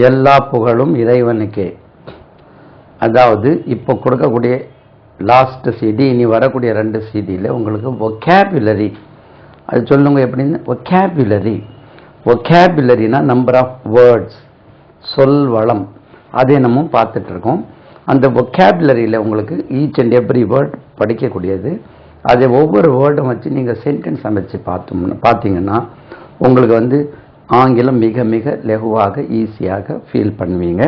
எல்லா புகழும் இறைவனுக்கே. அதாவது இப்போ கொடுக்கக்கூடிய லாஸ்ட் சிடி, இனி வரக்கூடிய 2 சிடியில் உங்களுக்கு ஒகேபுலரி அது சொல்லுங்க எப்படின்னு. ஒகேபுலரினா நம்பர் ஆஃப் வேர்ட்ஸ், சொல் வளம், அதை நம்ம பார்த்துட்டு இருக்கோம். அந்த ஒகேபுலரியில் உங்களுக்கு ஈச் அண்ட் எவ்ரி வேர்ட் படிக்கக்கூடியது. அதை ஒவ்வொரு வேர்டும் வச்சு நீங்கள் சென்டென்ஸ் அமைச்சு பார்த்தீங்கன்னா உங்களுக்கு ஆங்கிலம் மிக மிக லெகுவாக ஈஸியாக ஃபீல் பண்ணுவீங்க.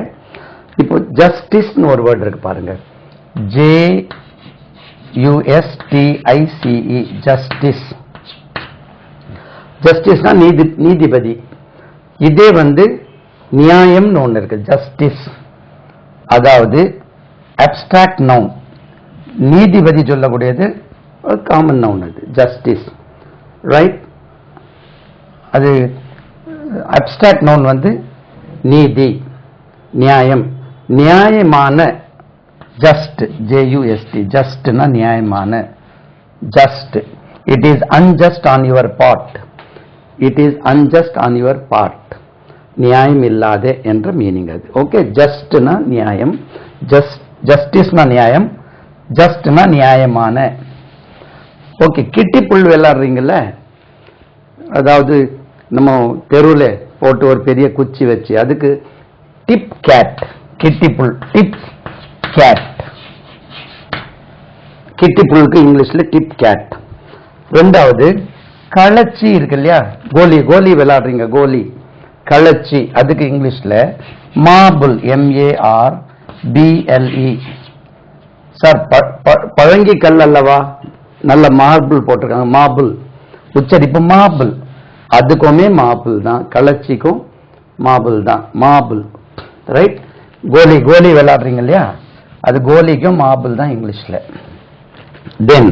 இப்போ ஜஸ்டிஸ்னு ஒரு வேர்டு இருக்கு பாருங்க, JUSTICE, ஜஸ்டிஸ். ஜஸ்டிஸ்னா நீதிபதி. இதே நியாயம்னு ஒன்று இருக்கு, ஜஸ்டிஸ். அதாவது அப்ஸ்ட்ராக்ட் நவுன், நீதிபதி சொல்லக்கூடியது காமன் நவுன், அது ஜஸ்டிஸ், ரைட். அது அப்ஸ்ட்ராக்ட் நவுன் நீதி, நியாயம், நியாயமான, ஜஸ்ட், JUST, ஜஸ்ட்னா நியாயமான, just. It is unjust on your part, it is unjust on your part, நியாயம் இல்லாத என்ற மீனிங் அது. ஓகே, ஜஸ்ட்னா நியாயம், ஜஸ்டிஸ்னா நியாயம், ஜஸ்ட்னா நியாயமான. ஓகே, கிட்டி புல் விளையாடுறீங்கல்ல, அதாவது நம்ம தெருவில் போட்டு ஒரு பெரிய குச்சி வச்சு அதுக்கு டிப் கேட், கிட்டி புல், டிப் கேட். கிட்டி புல்லுக்கு இங்கிலீஷ்ல டிப் கேட். 2வது களச்சி இருக்கு இல்லையா, கோலி விளையாடுறீங்க, கோலி, களச்சி, அதுக்கு இங்கிலீஷ்ல மார்பிள், MARBLE. சார் பழங்கி கல் அல்லவா, நல்ல மார்பிள் போட்டிருக்காங்க, மார்பிள் உச்சரிப்பு மார்பிள், அதுக்குமே மார்பிள் தான், களச்சிக்கும் மார்பிள் தான், மார்பிள், ரைட். கோலி விளையாடுறீங்க இல்லையா, அது கோலிக்கும் மார்பிள் தான் இங்கிலீஷ்ல. தென்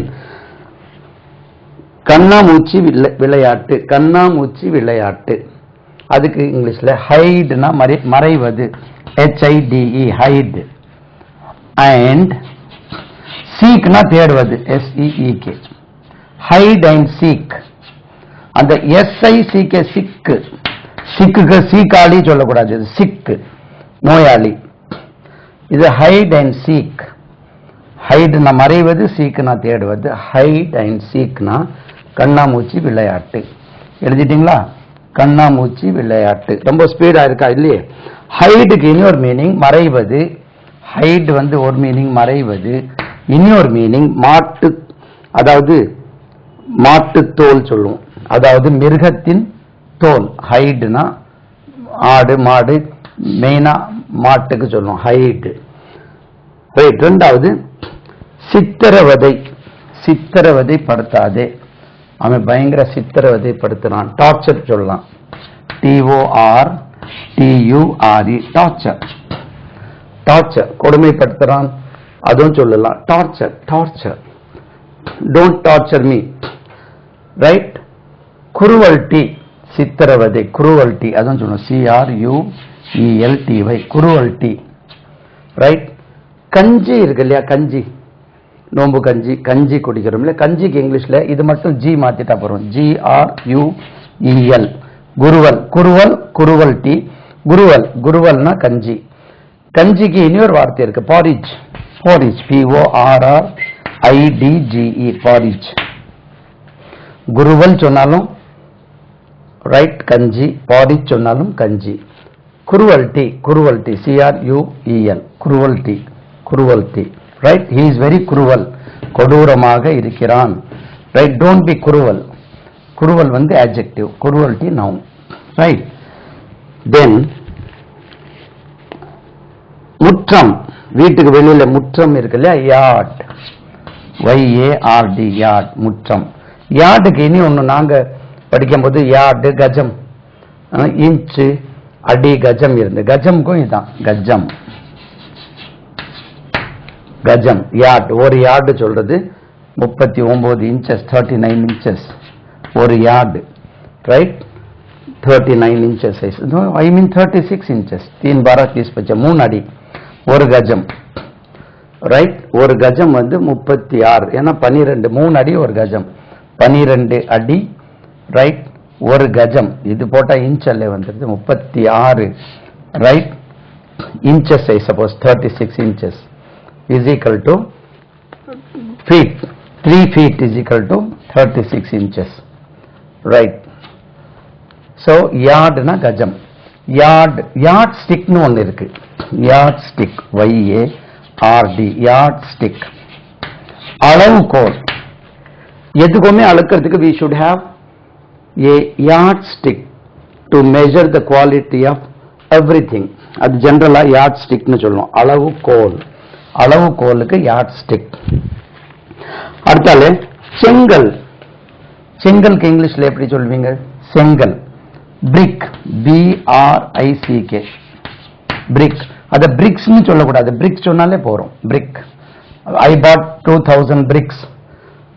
கண்ணாமூச்சி விளையாட்டு, அதுக்கு இங்கிலீஷ்ல ஹைட்னா மறைவது, HIDE, ஹைட். அண்ட் சீக்னா தேடுவது, SEEK, ஹைட் அண்ட் சீக். அந்த SICK, சிக்கு, சீக்காளி சொல்லக்கூடாது, சிக்கு, நோயாளி. இது ஹைட் அண்ட் சீக். ஹைட்னா மறைவது, சீக்னா தேடுவது. ஹைட் அண்ட் சீக்னா கண்ணாமூச்சி விளையாட்டு. எழுதிட்டீங்களா? கண்ணாமூச்சி விளையாட்டு. ரொம்ப ஸ்பீடா இருக்கா இல்லையே. ஹைடுக்கு இன்னொரு மீனிங் மறைவது. ஹைட் ஒரு மீனிங் மறைவது, இன்னொரு மீனிங் மாட்டு, அதாவது மாட்டுத்தோல் சொல்லுவோம், அதாவது மிருகத்தின் தோல். ஹைடுனா ஆடு, மாடு, மெயினா மாட்டுக்கு சொல்லுவோம் ஹைடு, ரைட். 2வது சித்திரவதை படுத்தாதே, அவன் பயங்கர சித்திரவதை படுத்துறான், டார்ச்சர் சொல்லலாம், TORTURE, டார்ச்சர், கொடுமைப்படுத்துறான், அதுவும் சொல்லலாம், torture. Don't torture me, right. Cruelty, சித்திரவதை, குருவல்டி, அதுவும் சொல்லணும், CRUELTY, குருவல்டி, ரைட். கஞ்சி இருக்கு இல்லையா, கஞ்சி, நோம்பு கஞ்சி குடிக்கிறோம் இல்லையா, கஞ்சிக்கு இங்கிலீஷ்ல இது மட்டும் G மாத்திட்டா போறோம், GRUEL, குருவல்டி, குருவல்னா கஞ்சி. கஞ்சிக்கு இன்னொரு வார்த்தை இருக்கு, பாரிஜ், PORRIDGE, பாரிஜ். குருவல் சொன்னாலும் ரைட் கஞ்சி, பாரிஜ் சொன்னாலும் கஞ்சி. Cruelty, CRUEL, cruelty, right. He is very cruel, கொடூரமாக இருக்கிறான், ரைட். Don't be cruel, cruel adjective, cruelty noun, right. Then முற்றம், வீட்டுக்கு வெளியில முற்றம் இருக்கு இல்லையா, யார்ட், YARD, யார்ட், முற்றம். யார்டுக்கு இனி ஒண்ணு நாங்க படிக்கும் போது யார்டு, கஜம், இன்ச்சு, அடி, கஜம் இருந்து, கஜம்க்கும் இதான் கஜம், யார்டு. ஒரு யார்டு சொல்றது 39 inches, 39 inches ஒரு yard, right. 39 inches size, I mean 36 inches, 3 12 30 3 அடி ஒரு கஜம், ரைட். ஒரு கஜம் 36, ஏன்னா 12, 3 அடி ஒரு கஜம், 12 அடி, ரைட். ஒரு கஜம், இது போட்டா இன்ச் அல்ல வந்துருது, 36 right? Inches, I suppose 36 inches is equal to feet. 3 feet is equal to 36 inches, right? So yard na gajam. Yard stick nu one irukku. Yard stick, YARD, yard stick. அளவுகோல் எதுக்குமே அளக்கிறதுக்கு we should have a yard stick to measure the quality of everything. அது ஜெனரலா yard stick னு சொல்லுவோம். அளவுகோலுக்கு yard stick. அடுத்தால செங்கல்க்கு இங்கிலீஷ்ல எப்படி சொல்வீங்க? செங்கல். brick, BRICK, brick. அத bricks னு சொல்லக்கூடாது. bricks சொன்னாலே போறோம். brick. I bought 2000 bricks.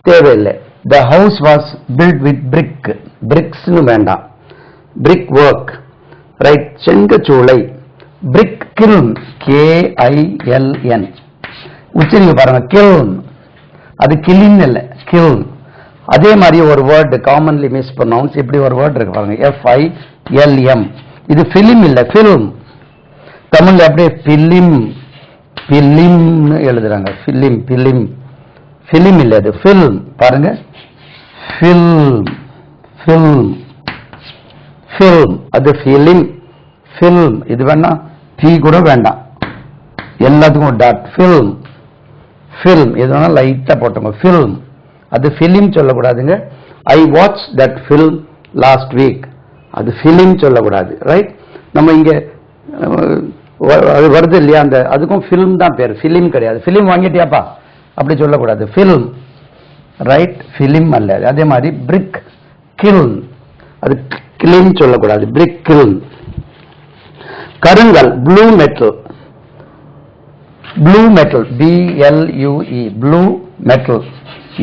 தேவையில்லை. The house was built with brick. bricks னு வேண்டாம். brick work, right? செங்கச்சூளை, brick kiln, KILN. உச்சரிக்க பாருங்க, kiln. அது kiln இல்ல, kiln. அதே மாதிரி ஒரு வேர்ட் காமன்லி மிஸ் ப்ரொனவுன்ஸ், இப்படி ஒரு வேர்ட் இருக்கு பாருங்க, FILM. இது ஃபிலிம் இல்ல, ஃபில்ம். தமிழ்ல அப்படியே பிலிம்னு எழுதுறாங்க. ஃபிலிம் இல்ல, அது ஃபில்ம். பாருங்க, ஃபில்ம், அது ஃபிலிம். இது வேணா P கூட வேண்டாம், எல்லாத்துக்கும் டாட். ஃபில்ம் இது வேணா லைட்டா போட்டோங்க. ஃபில்ம், அது ஃபிலிம் சொல்லக்கூடாதுங்க. I watch that film last week, அது ஃபிலிம் சொல்லக்கூடாது, ரைட்? நம்ம இங்க அது வருது இல்லையா, அந்த அதுக்கும் ஃபில்ம் தான் பேர், ஃபிலிம் கிடையாது. ஃபிலிம் வாங்கிட்டியாப்பா அப்படி சொல்லக்கூடாது, ஃபில்ம், ரைட்? ஃபிலிம் அல்ல. அதே மாதிரி பிரிக் கில்ன், அது கிளீன் சொல்லக்கூடாது, பிரிக் கில்ன். கருங்கல், blue metal, BLUE, blue metal,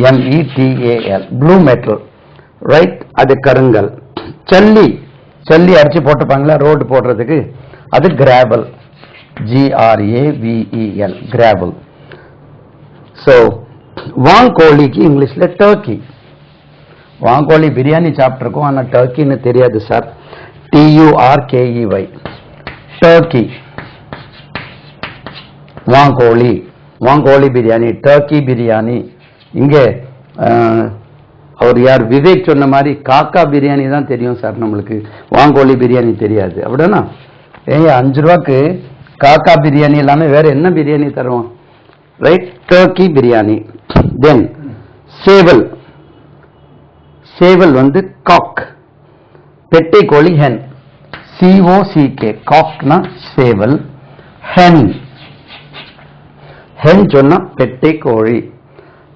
METAL, blue metal, right? அது கருங்கல். சல்லி அரிச்சு போட்டுப்பாங்களா ரோடு போடுறதுக்கு, அது கிராவல், GRAVEL, கிராவல். ஸோ வாங்கோழிக்கு இங்கிலீஷ்ல டர்க்கி. வாங்கோழி பிரியாணி சாப்பிட்ருக்கோம், ஆனால் டர்க்கின்னு தெரியாது சார். TURKEY, turkey. வாங்கோழி பிரியாணி, டர்க்கி பிரியாணி. இங்கே அவர் யார், விவேக் சொன்ன மாதிரி காக்கா பிரியாணி தான் தெரியும் சார் நம்மளுக்கு, வாங்கோழி பிரியாணி தெரியாது. அப்படின்னா 5 ரூபாய்க்கு காக்கா பிரியாணி இல்லாம வேற என்ன பிரியாணி தருவோம், ரைட்? டர்க்கி பிரியாணி. தென் சேவல் வந்து காக், பெட்டை கோழி ஹென், COCK, காக்னா சேவல். ஹென் சொன்னா பெட்டை கோழி.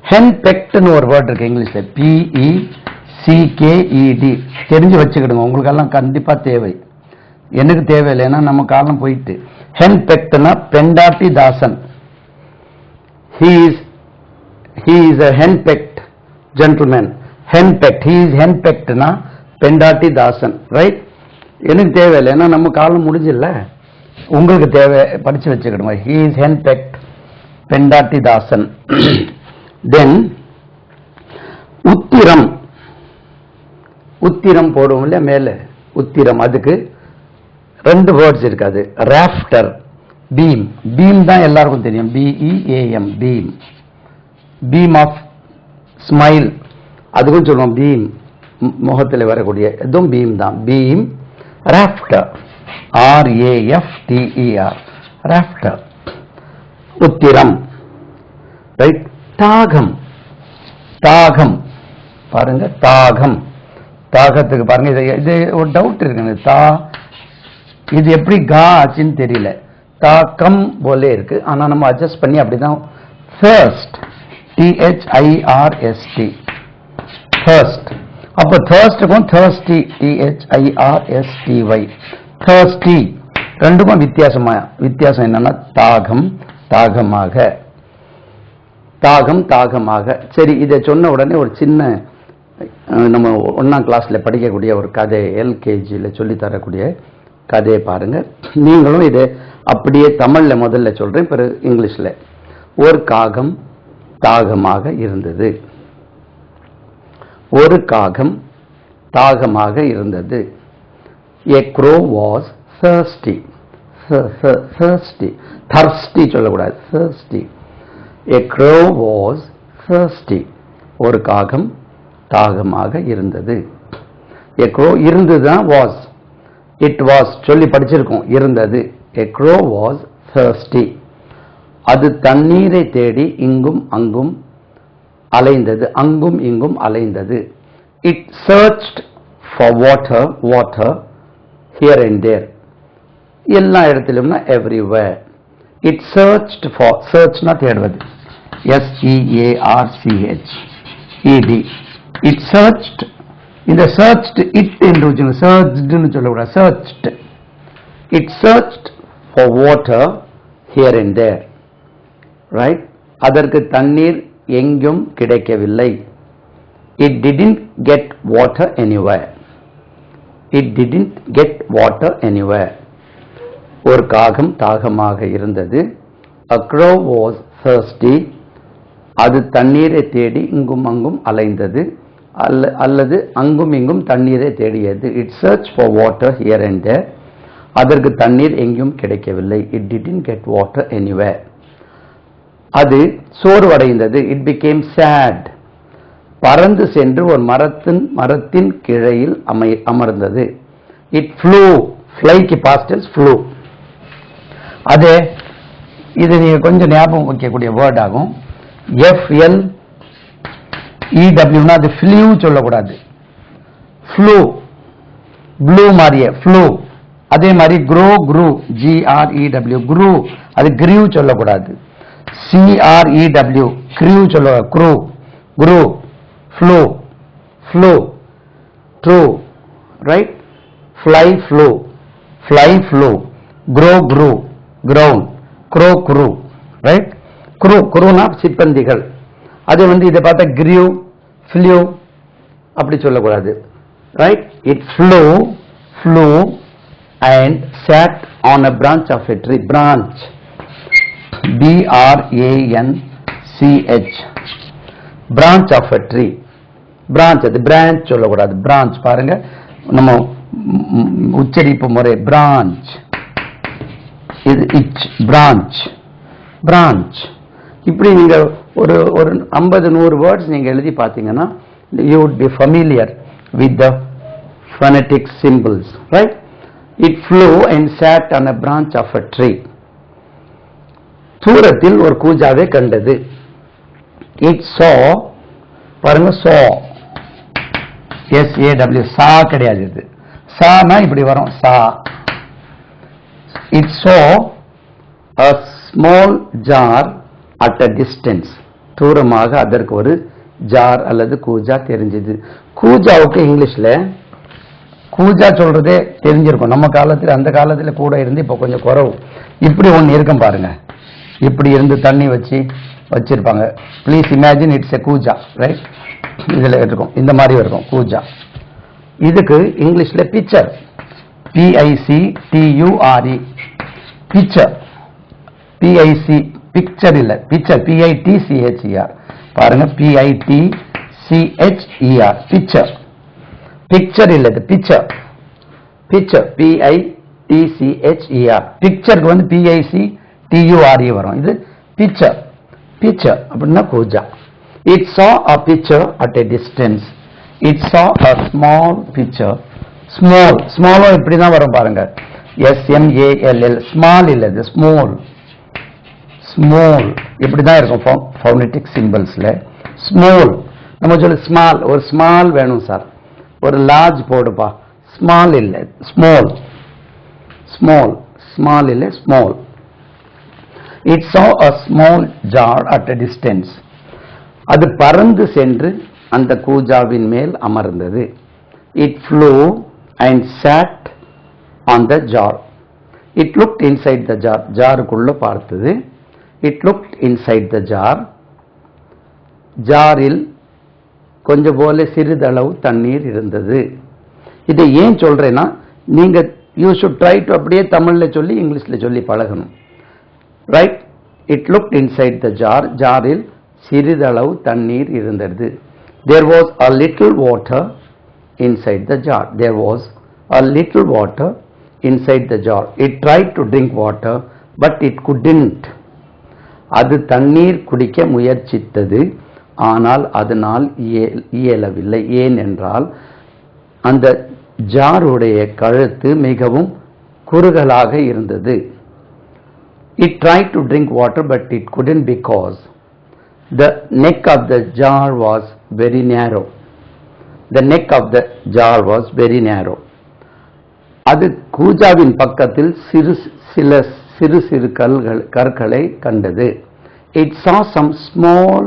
ஹென் பெக்ட்னு ஒரு வேர்ட் இருக்கு இங்கிலீஷ்ல, PECKED. தெரிஞ்சு வச்சுக்கிடுங்க, உங்களுக்கெல்லாம் கண்டிப்பா தேவை. எனக்கு தேவையில்லை, ஏன்னா நம்ம காலம் போயிட்டு. ஹென் பெக்ட்னா பெண்டாட்டி தாசன். He is a henpecked gentleman. Henpecked, he is henpeckedனா பெண்டாட்டி தாசன், ரைட்? எனக்கு தேவையில்லை, ஏன்னா நம்ம காலம் முடிஞ்சில்ல. உங்களுக்கு தேவை, படிச்சு வச்சுக்கிடுங்க. He is henpecked, பெண்டாட்டி தாசன். தென் உத்திரம் போடுவோம் இல்லையா மேல, உத்திரம். அதுக்கு 2 வேர்ட்ஸ் இருக்காது. ராஃப்டர், பீம் தான் எல்லாருக்கும் தெரியும், BEAM, பீம் ஆஃப் ஸ்மைல், அதுக்கும் சொல்லுவோம் பீம், முகத்தில் வரக்கூடிய எதுவும் பீம் தான், பீம். ராஃப்டர், RAFTER, ராஃப்டர், உத்திரம், ரைட்? தாகம் பாருங்க, தாகத்துக்கு பாருங்க. இது ஒரு டவுட் இருக்குங்க, இது எப்படி கா ஆச்சுன்னு தெரியல. தாக்கம் போலே இருக்கு, ஆனா நம்ம அட்ஜஸ்ட் பண்ணி அப்படிதான். First, THIRST, first. அப்போ thirstக்கும் thirsty, THIRSTY, thirsty. ரெண்டுக்கும் வித்தியாசம் என்னன்னா தாகமாக. சரி, இதை சொன்ன உடனே ஒரு சின்ன, நம்ம 1ஆம் கிளாஸ்ல படிக்கக்கூடிய ஒரு கதை, LKGல சொல்லி தரக்கூடிய கதையை பாருங்க. நீங்களும் இதை அப்படியே தமிழ்ல முதல்ல சொல்றேன், பிறகு இங்கிலீஷ்ல. ஒரு காகம் தாகமாக இருந்தது. A crow was thirsty. thirsty. Thirsty சொல்லக்கூடாது. Thirsty. A crow was thirsty. ஒரு காகம் தாகமாக இருந்தது. A crow இருந்ததுதான் was. It was சொல்லி படிச்சிருக்கோம். இருந்தது. A crow was thirsty. அது தண்ணீரை தேடி இங்கும் அங்கும் அலைந்தது. அங்கும் இங்கும் அலைந்தது. It searched for water here and there. எல்லா இடத்திலும்னா everywhere. It searched for, searchனா தேடுவது. SEARCH ED. It searched. இந்த searched it என்று வச்சுங்க. searchedனு சொல்லக்கூடாது. searched. It searched for water here and there. Right? அதற்கு தண்ணீர் எங்கும் கிடைக்கவில்லை. It didn't get water anywhere. It didn't get water anywhere. ஒரு காகம் தாகமாக இருந்தது. A crow was thirsty. அது தண்ணீரை தேடி இங்கும் அங்கும் அலைந்தது. அல்லது அங்கும் இங்கும் தண்ணீரை தேடியது. It searched for water here and there. அதற்கு தண்ணீர் எங்கும் கிடைக்கவில்லை. It didn't get water anywhere. அது சோர்வடைந்தது. It became sad. பறந்து சென்று ஒரு மரத்தின் கிளையில் அமர்ந்தது. It flew. flyக்கு past tense flew. அது இது நீங்க கொஞ்சம் ஞாபகம் வைக்கக்கூடிய வேர்ட் ஆகும். FLEW அது flew சொல்லக்கூடாது. flew ப்ளூ மாதிரியே flew. அதே மாதிரி grew GREW grew அது grew சொல்லக்கூடாது. CREW crew சொல்ல grew flew true right. fly flew grow grew ground crow crew right. crewனா சிப்பந்திகள். அது இதை பார்த்தா grew flew அப்படி சொல்லக்கூடாது right. It flew and sat on a branch of a tree. branch BRANCH branch of a tree. branch அது branch சொல்லக்கூடாது. branch பாருங்க நம்ம உச்சரிப்பு முறை. branch இது branch இப்படி நீங்க ஒரு 50-100 வேர்ட்ஸ் நீங்க எழுதி பார்த்தீங்கன்னா you would be familiar with the phonetic symbols right. It flew and sat on a branch of a tree. தூரத்தில் ஒரு கூஜாவை கண்டது. It saw பாருங்க saw SAW சா கிடையாது. இது சானா இப்படி வரும் சா. It saw a small jar at a distance. தூரமாக அதற்கு ஒரு ஜார் அல்லது கூஜா தெரிஞ்சது. கூஜாவுக்கு இங்கிலீஷ்ல கூஜா சொல்றதே தெரிஞ்சிருக்கும். நம்ம காலத்தில் அந்த காலத்தில் கூட இருந்து இப்போ கொஞ்சம் குறவு. இப்படி ஒன்று இருக்கும் பாருங்க. இப்படி இருந்து தண்ணி வச்சிருப்பாங்க. ப்ளீஸ் இமேஜின் இட்ஸ் எ கூஜா ரைட். இதில் இருக்கும் இந்த மாதிரி இருக்கும் கூஜா. இதுக்கு இங்கிலீஷ்ல picture PICTURE picture. PIC picture இல்ல பிக்சர் PITCHER பாருங்க. PITCHER pitcher. பிக்சர் இல்ல இது பிக்சர். Pitcher PITCHER. பிக்சருக்கு PICTURE வரும். இது பிக்சர். பிக்சர் அப்படின்னா கூஜா. It saw a picture at a distance. It saw a small picture. small இப்படி தான் வரும் பாருங்க. SMALL small இல்ல இது small இப்படி தான் இருக்கும் phonetic symbolsல. small நம்ம சொல்ல small ஒரு small வேணும் சார். ஒரு large போடுப்பா. small இல்ல small இல்ல small. It saw a small jar at a distance. அது பறந்து சென்று அந்த கூஜாவின் மேல் அமர்ந்தது. It flew and sat on the jar. It looked inside the jar. ஜாருக்குள்ள பார்த்தது. It looked inside the jar. ஜாரில் கொஞ்சம் போல சிறிதளவு தண்ணீர் இருந்தது. இதை ஏன் சொல்றேன்னா நீங்க you should try to அப்படியே தமிழ்ல சொல்லி இங்கிலீஷ்ல சொல்லி பழகணும் right. It looked inside the jar. ஜாரில் சிறிதளவு தண்ணீர் இருந்தது. There was a little water inside the jar. There was a little water inside the jar. It tried to drink water, but it couldn't. அது தண்ணீர் குடிக்க முயற்சித்தது, ஆனால் அதனால் இயலவில்லை. ஏனென்றால் அந்த ஜாருடைய கழுத்து மிகவும் குறுகலாக இருந்தது. It tried to drink water, but it couldn't because the neck of the jar was very narrow. The neck of the jar was very narrow. அது கூஜாவின் பக்கத்தில் சிறு சிறு கற்களை கண்டது. It saw some small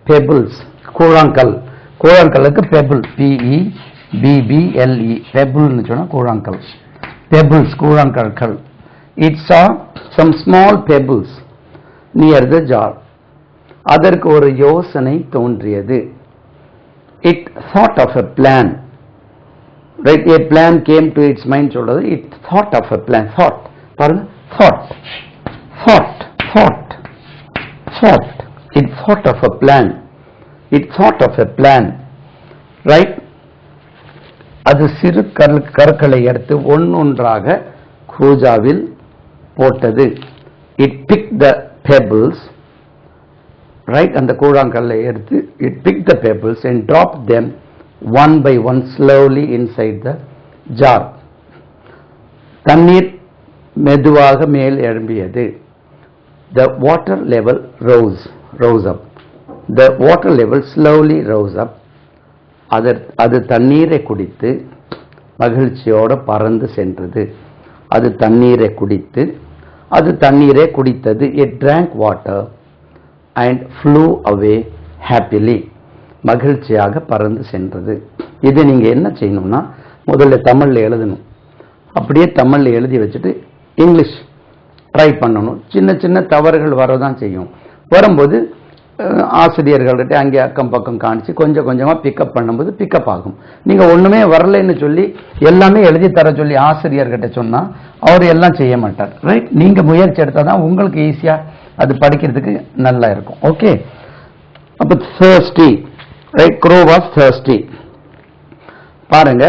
pebbles. கூழாங்கல்லுக்கு pebble, P-E-B-B-L-E, pebble னு சொன்னா கூழாங்கல். Pebbles, கூழாங்கற்கள். It saw some small pebbles near the jar. அதற்கு ஒரு யோசனை தோன்றியது. It thought of a plan. Right, a plan came to its mind சொல்றது. It thought of a plan. பாருங்க, thought. It thought of a plan. It thought of a plan. Right? அது சிறு கற்களை எடுத்து ஒன்றொன்றாக கூஜாவில் போட்டது. It picked the pebbles. Right, அந்த கூழாங்கல்லை எடுத்து it picked the pebbles and dropped them one by one slowly inside the jar. தண்ணீர் மெதுவாக மேல் எழும்பியது. The water level rose up. The water level slowly rose up. அது தண்ணீரை குடித்து மகிழ்ச்சியோடு பறந்து சென்றது. அது தண்ணீரை குடித்தது. It drank water and flew away happily. மகிழ்ச்சியாக பறந்து சென்றது. இது நீங்க என்ன செய்யணும்னா, முதல்ல தமிழ்ல எழுதணும். அப்படியே தமிழ்ல எழுதி வச்சுட்டு இங்கிலீஷ் ட்ரை பண்ணணும். சின்ன சின்ன தவறுகள் வரதான் செய்யும். வரும்போது ஆசிரியர்கள்கிட்ட அங்கே அக்கம் பக்கம் காணிச்சு கொஞ்சம் கொஞ்சமா பிக்கப் பண்ணும்போது பிக்கப் ஆகும். நீங்க ஒண்ணுமே வரலைன்னு சொல்லி எல்லாமே எழுதி தர சொல்லி ஆசிரியர்கிட்ட சொன்னா அவர் எல்லாம் செய்ய மாட்டார். ரைட், நீங்க முயற்சி எடுத்தாதான் உங்களுக்கு ஈஸியா அது படிக்கிறதுக்கு நல்லா இருக்கும். ஓகே, அப்ப thirsty. Right, crow was thirsty. பாருங்க,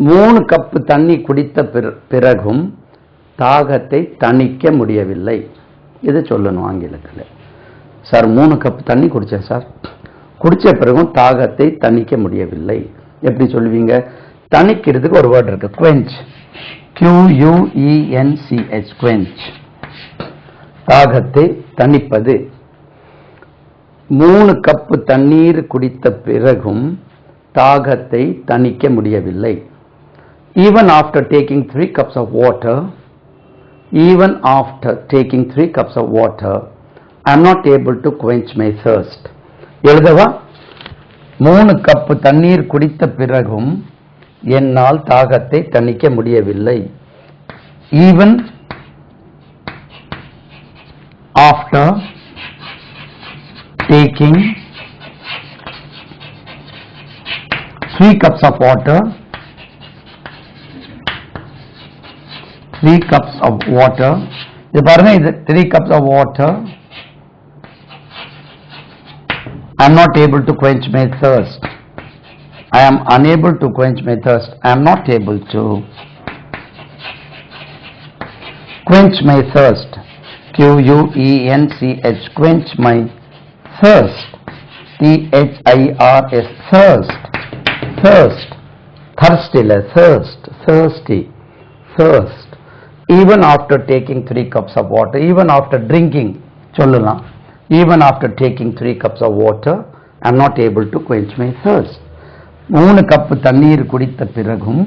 3 கப் தண்ணி குடித்த பிறகும் தாகத்தை தணிக்க முடியவில்லை. இது சொல்லணும் ஆங்கிலத்தில். சார் 3 கப் தண்ணி குடிச்சேன் சார், குடிச்ச பிறகும் தாகத்தை தணிக்க முடியவில்லை. எப்படி சொல்லுவீங்க? தணிக்கிறதுக்கு ஒரு வேர்ட் இருக்கு, quench. Q-U-E-N-C-H, quench. தாகத்தை தணிப்பது. 3 கப் தண்ணீர் குடித்த பிறகும் தாகத்தை தணிக்க முடியவில்லை. Even after taking 3 cups of water, I am not able to quench my thirst. எழுதவா? 3 cup தண்ணீர் குடித்த பிறகும் என்னால் தாகத்தை தணிக்க முடியவில்லை. Even after taking 3 cups of water, 3 cups of water. இது பாருங்க, இது 3 cups of water. I am not able to quench my thirst. I am unable to quench my thirst. I am not able to quench my thirst. Q-U-E-N-C-H, quench my thirst. T-H-I-R-S, thirst. Thirsty, thirst. Even after taking 3 cups of water, even after drinking, சொல்லலாம். Even after taking 3 cups of water, I am not able to quench my thirst. 3 cup தண்ணீர் குடித்த பிறகும்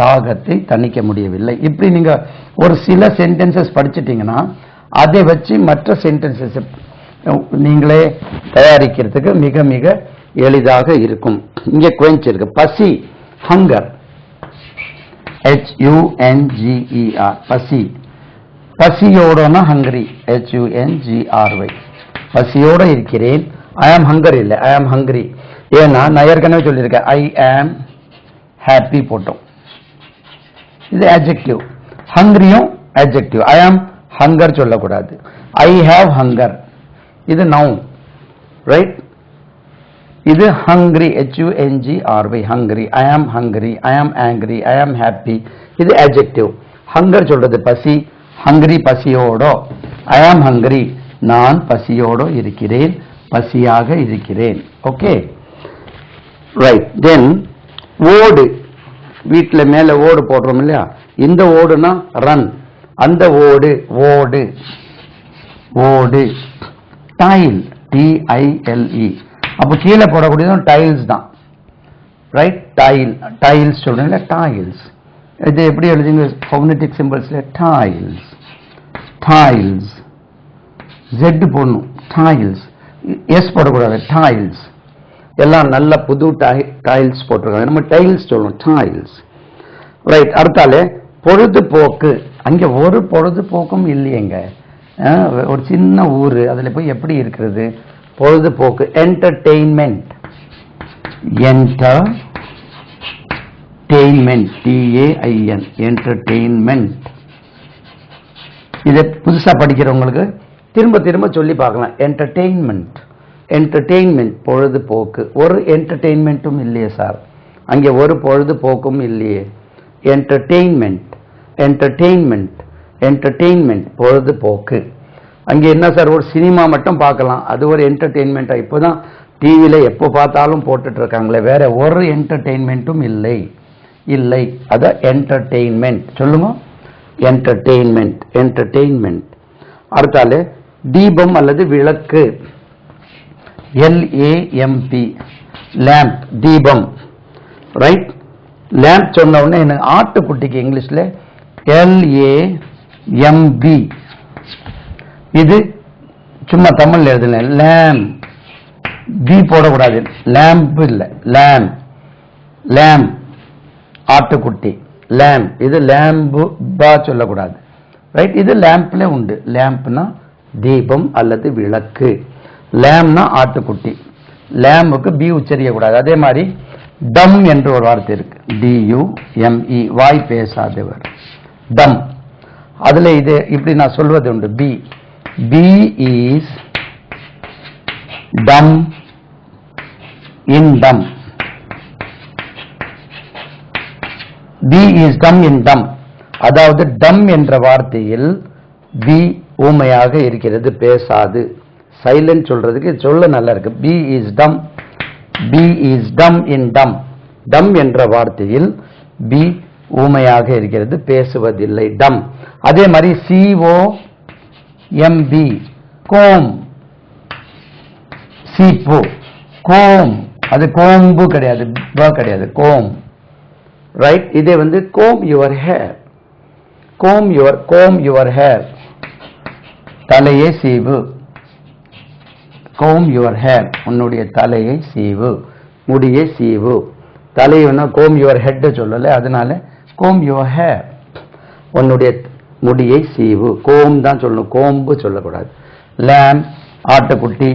தாகத்தை தணிக்க முடியவில்லை. இப்படி நீங்க ஒரு சில சென்டென்சஸ் படிச்சிட்டீங்கன்னா அதை வச்சு மற்ற சென்டென்சஸ் நீங்களே தயாரிக்கிறதுக்கு மிக மிக எளிதாக இருக்கும். இங்கே quench இருக்கு. பசி, hunger, H-U-N-G-E-R, பசி. பசியோடனா hungry, H-U-N-G-R-Y. பசியோட இருக்கிறேன். I am hungry இல்லை, I am hungry. ஏன்னா நான் ஏற்கனவே சொல்லியிருக்கேன், I am happy போட்டோம். இது adjective. hungryயும் adjective. I am hunger சொல்லக்கூடாது. I have hunger, இது noun. Right? இது hungry, HUNGRY, hungry. I am hungry, I am angry, I am happy. இது adjective. hunger சொல்றது பசி, hungry பசியோட. I am hungry, நான் பசியோட இருக்கிறேன், பசியாக இருக்கிறேன். Okay, right. தென் ஓடு, வீட்டில் மேலே ஓடு போடுறோம் இல்லையா, இந்த ஓடுனா ரன், அந்த ஓடு ஓடு ஓடு. டைல், TILE, அப்போ கீழே போடக்கூடியது டைல்ஸ் தான், ரைட். டைல், டைல்ஸ் சொல்றீங்களா, டைல்ஸ். இது எப்படி எழுதுங்க ஃபோனடிக் சிம்பிள்ஸ்ல, டைல்ஸ் டைல்ஸ். Z போடணும், டைல்ஸ். எஸ் போடக்கூடாது, டைல்ஸ். எல்லாம் நல்ல புது டைல்ஸ் போட்டிருக்காங்க, நம்ம டைல்ஸ் சொல்லணும், டைல்ஸ். ரைட். அடுத்தாலே பொழுதுபோக்கு, அங்கே ஒரு பொழுதுபோக்கும் இல்லையேங்க, ஒரு சின்ன ஊர், அதில் போய் எப்படி இருக்கிறது பொழுதுபோக்கு. Entertainment, entertainment, TAIN, entertainment. இதை புதுசாக படிக்கிறவங்களுக்கு திரும்ப திரும்ப சொல்லி பார்க்கலாம். என்டர்டெயின்மெண்ட், என்டர்டெயின்மெண்ட் பொழுதுபோக்கு. ஒரு என்டர்டெயின்மெண்ட்டும் இல்லையே சார், அங்கே ஒரு பொழுதுபோக்கும் இல்லையே. என்டர்டெயின்மெண்ட், என்டர்டெயின்மெண்ட், என்டர்டெயின்மெண்ட் பொழுதுபோக்கு. அங்கே என்ன சார், ஒரு சினிமா மட்டும் பார்க்கலாம், அது ஒரு என்டர்டெயின்மெண்ட்டாக? இப்போதான் டிவியில் எப்போ பார்த்தாலும் போட்டுட்டு இருக்காங்களே, வேற ஒரு என்டர்டெயின்மெண்ட்டும் இல்லை இல்லை. அதான் என்டர்டெயின்மெண்ட். சொல்லுங்க, என்டர்டெயின்மெண்ட், என்டர்டெயின்மெண்ட். அடுத்தால தீபம் அல்லது விளக்கு, LAMP, லேம்ப், தீபம், ரைட். லேம்ப் சொன்ன உடனே எனக்கு ஆட்டுக்குட்டிக்கு இங்கிலீஷ்ல LAMB. இது சும்மா தமிழ்ல எழுதுல, லேம், பி போடக்கூடாது, லேம்ப் இல்லை, லேம், லேம் ஆட்டுக்குட்டி, லேம்ப். இது லேம்பு பா சொல்லக்கூடாது, ரைட். இது லேம்ப்ல உண்டு. லேம்ப்னா தீபம் அல்லது விளக்கு, லேம்னா ஆட்டுக்குட்டி, லேம்புக்கு பி உச்சரிக்க கூடாது. அதே மாதிரி டம் என்று ஒரு வார்த்தை இருக்கு, DUME, வாய் பேசாதவர், டம். அதுல இது இப்படி நான் சொல்வது உண்டு, B is dumb in dumb, B is dumb in dumb. அதாவது டம் என்ற வார்த்தையில் B ஊமையாக இருக்கிறது, பேசாது. சைலண்ட் சொல்றதுக்கு சொல்ல நல்லா இருக்கு. B is dumb, B is dumb in dumb. டம் என்ற வார்த்தையில் B ஊமையாக இருக்கிறது, பேசுவதில்லை, டம். அதே மாதிரி COMB, கோம், சீப்பு, கோம். அது கோம்பு கிடையாது, கிடையாது, கோம், ரைட். இதே வந்து comb your hair, comb your hair, தலையை சீவு, கோம் யுவர் ஹேர், உன்னுடைய தலையை சீவு, முடியை சீவு. தலையை கோம் யுவர் ஹெட் சொல்லல, அதனால கோம் யுவர் ஹேர், உன்னுடைய முடியை சீவு. கோம் தான் சொல்லணும், கோம்பு சொல்லக்கூடாது. லேம், ஆட்டுக்குட்டி,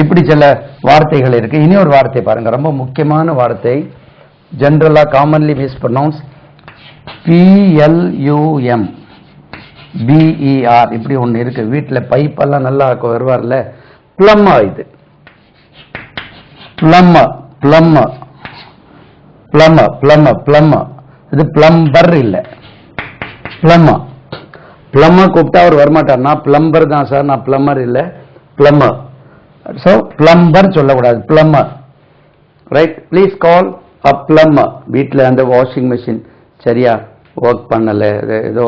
இப்படி சில வார்த்தைகள் இருக்கு. இனி ஒரு வார்த்தை பாருங்க, ரொம்ப முக்கியமான வார்த்தை, ஜெனரலா காமன்லி மிஸ்ப்ரொனவுன்ஸ், PLUM, BER, இப்படி ஒன்று இருக்கு. வீட்டில் பைப்பெல்லாம் நல்லா வருவார்ல, பிளம்மர். இது plumber, plumber, plumber, plumber, plumber. இது பிளம்பர் இல்லை, பிளம்மர். பிளம்மர் கூப்பிட்டா அவர் வரமாட்டார், நான் பிளம்பர் தான் சார், நான் பிளம்மர் இல்லை, பிளம்மர். ஸோ பிளம்பர் சொல்லக்கூடாது, plumber, right. Please call a plumber. வீட்டில் அந்த வாஷிங் மிஷின் சரியா ஒர்க் பண்ணலை, ஏதோ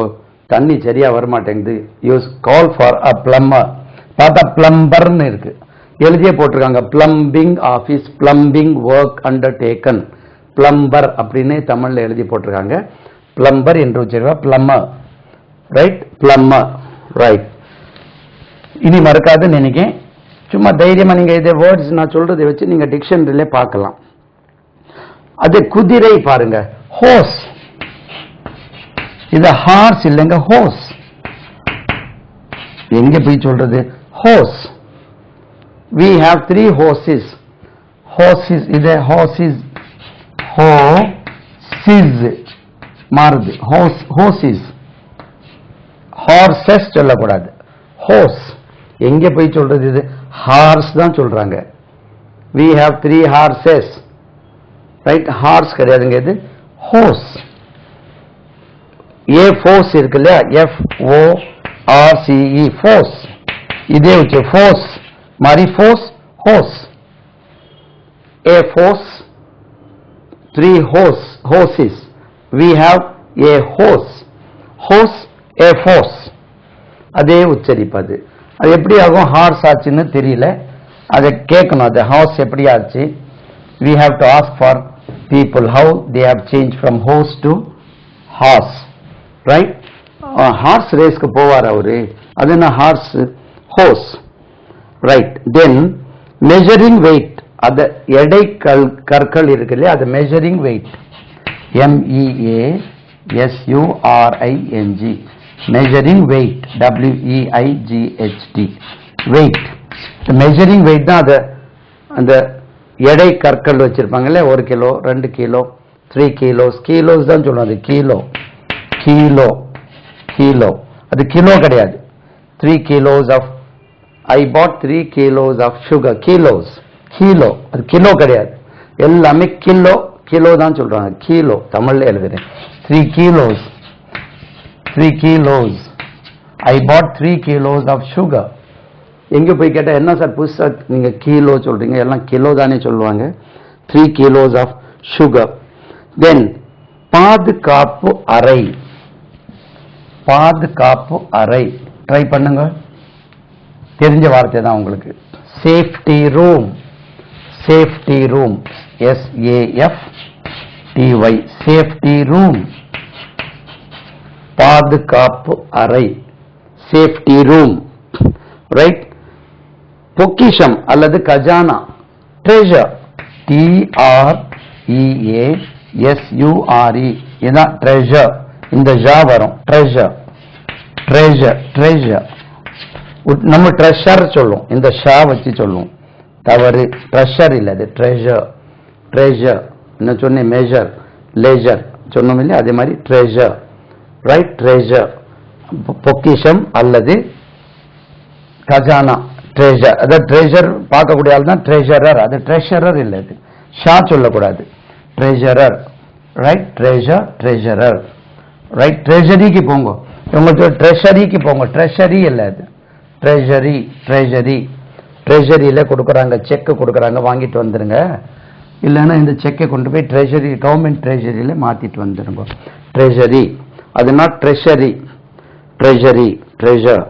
தண்ணி சரியா வரமாட்டேங்குது, use call for a plumber. பார்த்தா பிளம்பர்னு இருக்கு, எழுதியே போட்டிருக்காங்க, plumbing office, plumbing work undertaking, plumber அப்படின்னு தமிழ்ல எழுதி போட்டிருக்காங்க. பிளம்பர் என்று உச்சரிப்பா, பிளம்மர், ரைட், பிளம்மர், ரைட். இனி மறக்காதுன்னு நினைக்கிறேன். சும்மா தைரியமா நீங்க இதை வேர்ட்ஸ் நான் சொல்றதை வச்சு நீங்க டிக்ஷனரியில பார்க்கலாம். அது குதிரை பாருங்க, ஹோஸ். இது ஹார்ஸ் இல்லைங்க, ஹோஸ். எங்க போய் சொல்றது, hose. we have 3 horses, horses. இது horses, horses மாறுது, horses, horses சொல்லக்கூடாது, ஹோஸ். எங்க போய் சொல்றது, இது ஹார்ஸ் தான் சொல்றாங்க. we have 3 horses, right? Horse கிடையாதுங்க, இது horse. A force இருக்கு இல்லையா, FORCE, force. இதே வச்சு force மாதிரி force, horse. A force, 3 horses. We have a horse, a force. அதே உச்சரிப்பது. அது எப்படி ஆகும் ஹார்ஸ் ஆச்சுன்னு தெரியல, அதை கேட்கணும். அது ஹார்ஸ் எப்படி ஆச்சு? we have to ask for people how they have changed from horse to horse, right? Horse ரேஸ்க்கு போவார் அவரு, அது என்ன horse, horse, right? Then measuring weight, அது எடை கற்கள் இருக்கு இல்லையா, அது measuring weight, MEASURING, measuring weight, WEIGHT, weight. measuring weight தான் அது அந்த எடை கற்கள் வச்சிருப்பாங்கல்ல, 1 கிலோ 2 கிலோ 3 கிலோஸ், கிலோஸ் தான் சொல்லுவாங்க, கிலோ கிலோ கிலோ, அது கிலோ கிடையாது. 3 kilos of, I bought 3 kilos of sugar, kilos, kilo, அது கிலோ கிடையாது, எல்லாமே கிலோ கிலோ தான் சொல்றாங்க, கிலோ தமிழ்ல எழுதுறேன். 3 kilos, 3 kilos, I bought 3 kilos of sugar. எங்க போய் கேட்டா என்ன சார் புதுசா நீங்க கிலோ சொல்றீங்க, எல்லாம் கிலோ தானே சொல்லுவாங்க. 3 kilos of sugar. Then பாதுகாப்பு அறை, பாதுகாப்பு அறை ட்ரை பண்ணுங்க, தெரிஞ்ச வார்த்தை தான் உங்களுக்கு. Safety room, safety room, SAFTY, safety room, பாதுகாப்பு அறை, சேஃப்டி ரூம், ரைட்? பொக்கிஷம் அல்லது கஜானா, ட்ரெஷர், TREASURE, இதான் ட்ரெஷர். இந்த ஜா வரும், ட்ரெஷர் ட்ரெஷர் ட்ரெஷர். நம்ம ட்ரெஷர் சொல்லுவோம், இந்த ஷா வச்சு சொல்லுவோம், தவறு. ட்ரெஷர் இல்லை, அது ட்ரெஷர். ட்ரெஷர் என்ன சொன்னேன், மெஷர் லேஜர் சொன்னோம் இல்லையா, அதே மாதிரி ட்ரெஷர், ரைட்? ட்ரெஷர் பொக்கிஷம் அல்லது கஜானா, ட்ரெஷர். அதாவது ட்ரெஷர் பார்க்கக்கூடிய ஆள் தான் ட்ரெஷரர், அது ட்ரெஷரர் இல்லை, அது ஷா சொல்லக்கூடாது, treasurer, right? Treasure treasurer, right? ட்ரெஷரிக்கு போங்க, உங்களுக்கு ட்ரெஷரிக்கு போங்க, ட்ரெஷரி இல்லை, அது ட்ரெஷரி. ட்ரெஷரி, ட்ரெஷரியில கொடுக்குறாங்க, செக் கொடுக்குறாங்க, வாங்கிட்டு வந்துருங்க. இல்லைன்னா இந்த செக்கை கொண்டு போய் ட்ரெஷரி, கவர்மெண்ட் ட்ரெஷரியில மாத்திட்டு வந்துருங்க. ட்ரெஷரி, அதுனா ட்ரெஷரி, ட்ரெஷரி ட்ரெஷர்.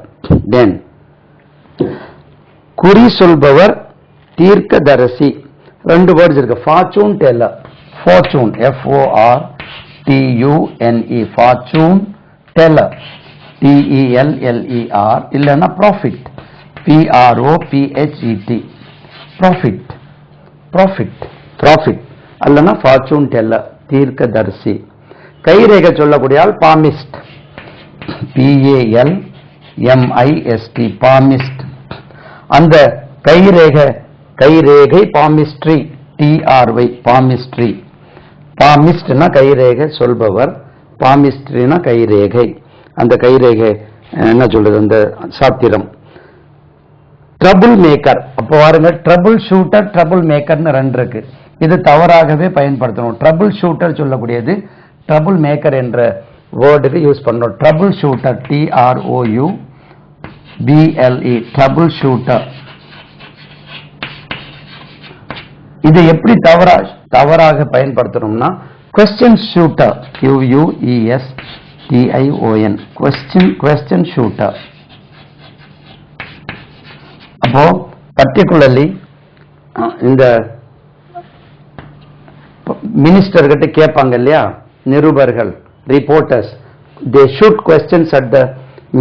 தென் குறி சொல்பவர், தீர்க்கதரிசி, 2 வேர்ட்ஸ் இருக்கு. Fortune teller, fortune, FORTUNE, fortune teller, TELLER, இல்லைன்னா prophet, PROPHET, prophet, prophet prophet, அல்லனா ஃபார்ச்சூன் டெல்லர், தீர்க்கதரிசி. கைரேகை சொல்லக்கூடிய ஆள் பாமிஸ்ட், PALMIST, பாமிஸ்ட். அந்த கைரேகை பாமிஸ்ட்ரி, TRY, பாமிஸ்ட்ரி. பாமிஸ்ட்னா கைரேகை சொல்பவர், பாமிஸ்ட்ரினா கைரேகை. அந்த கைரேகை என்ன சொல்றது, அந்த சாத்திரம். ட்ரபிள் மேக்கர், அப்போ பாருங்க, ட்ரபிள் ஷூட்டர், ட்ரபிள் மேக்கர்னு 2 இருக்கு. இது தவறாகவே பயன்படுத்தணும். ட்ரபிள் ஷூட்டர் சொல்லக்கூடியது ட்ரபிள் மேக்கர் என்ற வேர்டுக்கு யூஸ் பண்ணணும். Trouble shooter, TROUBLE, trouble shooter. இது எப்படி தவறாக பயன்படுத்தணும்னா, question shooter, QUESTION, question shooter. அப்போ பர்டிகுலர்லி இந்த மினிஸ்டர் கிட்ட கேட்பாங்க இல்லையா, நிருபர்கள், reporters, they shoot questions at the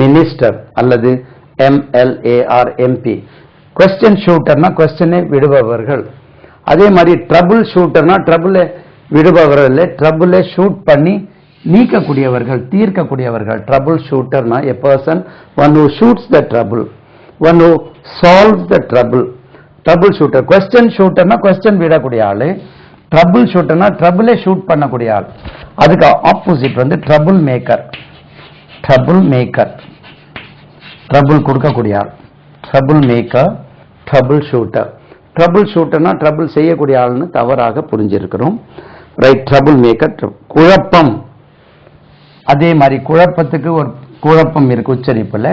minister அல்லது MLA or MP. கொஸ்டின் ஷூட்டர்னா கொஸ்டினை விடுபவர்கள். அதே மாதிரி ட்ரபிள் ஷூட்டர்னா ட்ரபிளை விடுபவர்கள், ட்ரபிளை ஷூட் பண்ணி நீக்கக்கூடியவர்கள், தீர்க்கக்கூடியவர்கள். ட்ரபிள் ஷூட்டர்னா a person, one who shoots the trouble, one who solves the trouble. Trouble shooter. Question ஷூட்டர்னா கொஸ்டின் விடக்கூடிய ஆளு, ட்ரபிள் ஷூட்டர்னா ட்ரபிளை ஷூட் பண்ணக்கூடிய ஆள். அதுக்கு ஆப்போசிட் வந்து trouble maker, trouble maker, trouble கொடுக்கக்கூடிய ஆள். Trouble maker, trouble shooter. Trouble ஷூட்டர்னா ட்ரபிள் செய்யக்கூடிய ஆள்னு தவறாக புரிஞ்சிருக்கிறோம். Right, trouble maker. குழப்பம், அதே மாதிரி குழப்பத்துக்கு ஒரு குழப்பம் இருக்கு உச்சரிப்புல.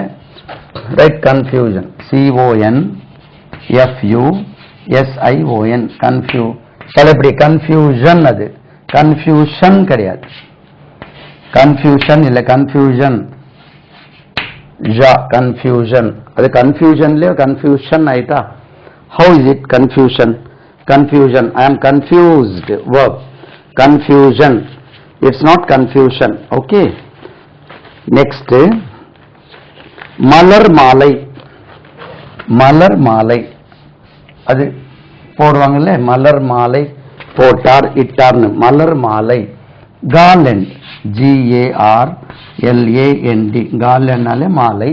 ரைட், கன்ஃபியூஷன், CONFUSION, கன்ஃபியூ. எப்படி கன்ஃபியூஷன், அது கன்ஃபியூஷன் கிடையாது, கன்ஃபியூஷன் இல்ல கன்ஃபியூஷன், கன்ஃபியூஷன். அது கன்ஃபியூஷன்லயே கன்ஃபியூஷன் ஆயிட்டா. How is it confusion? Confusion, I am confused, verb. Confusion, it's not confusion. Okay, next, மலர் மாலை. மலர் மாலை அது போடுவாங்கல்ல, மலர் மாலை போட்டார் இட்டார்னு, மலர் மாலை. garland, GARLAND, garlandனாலே மாலை.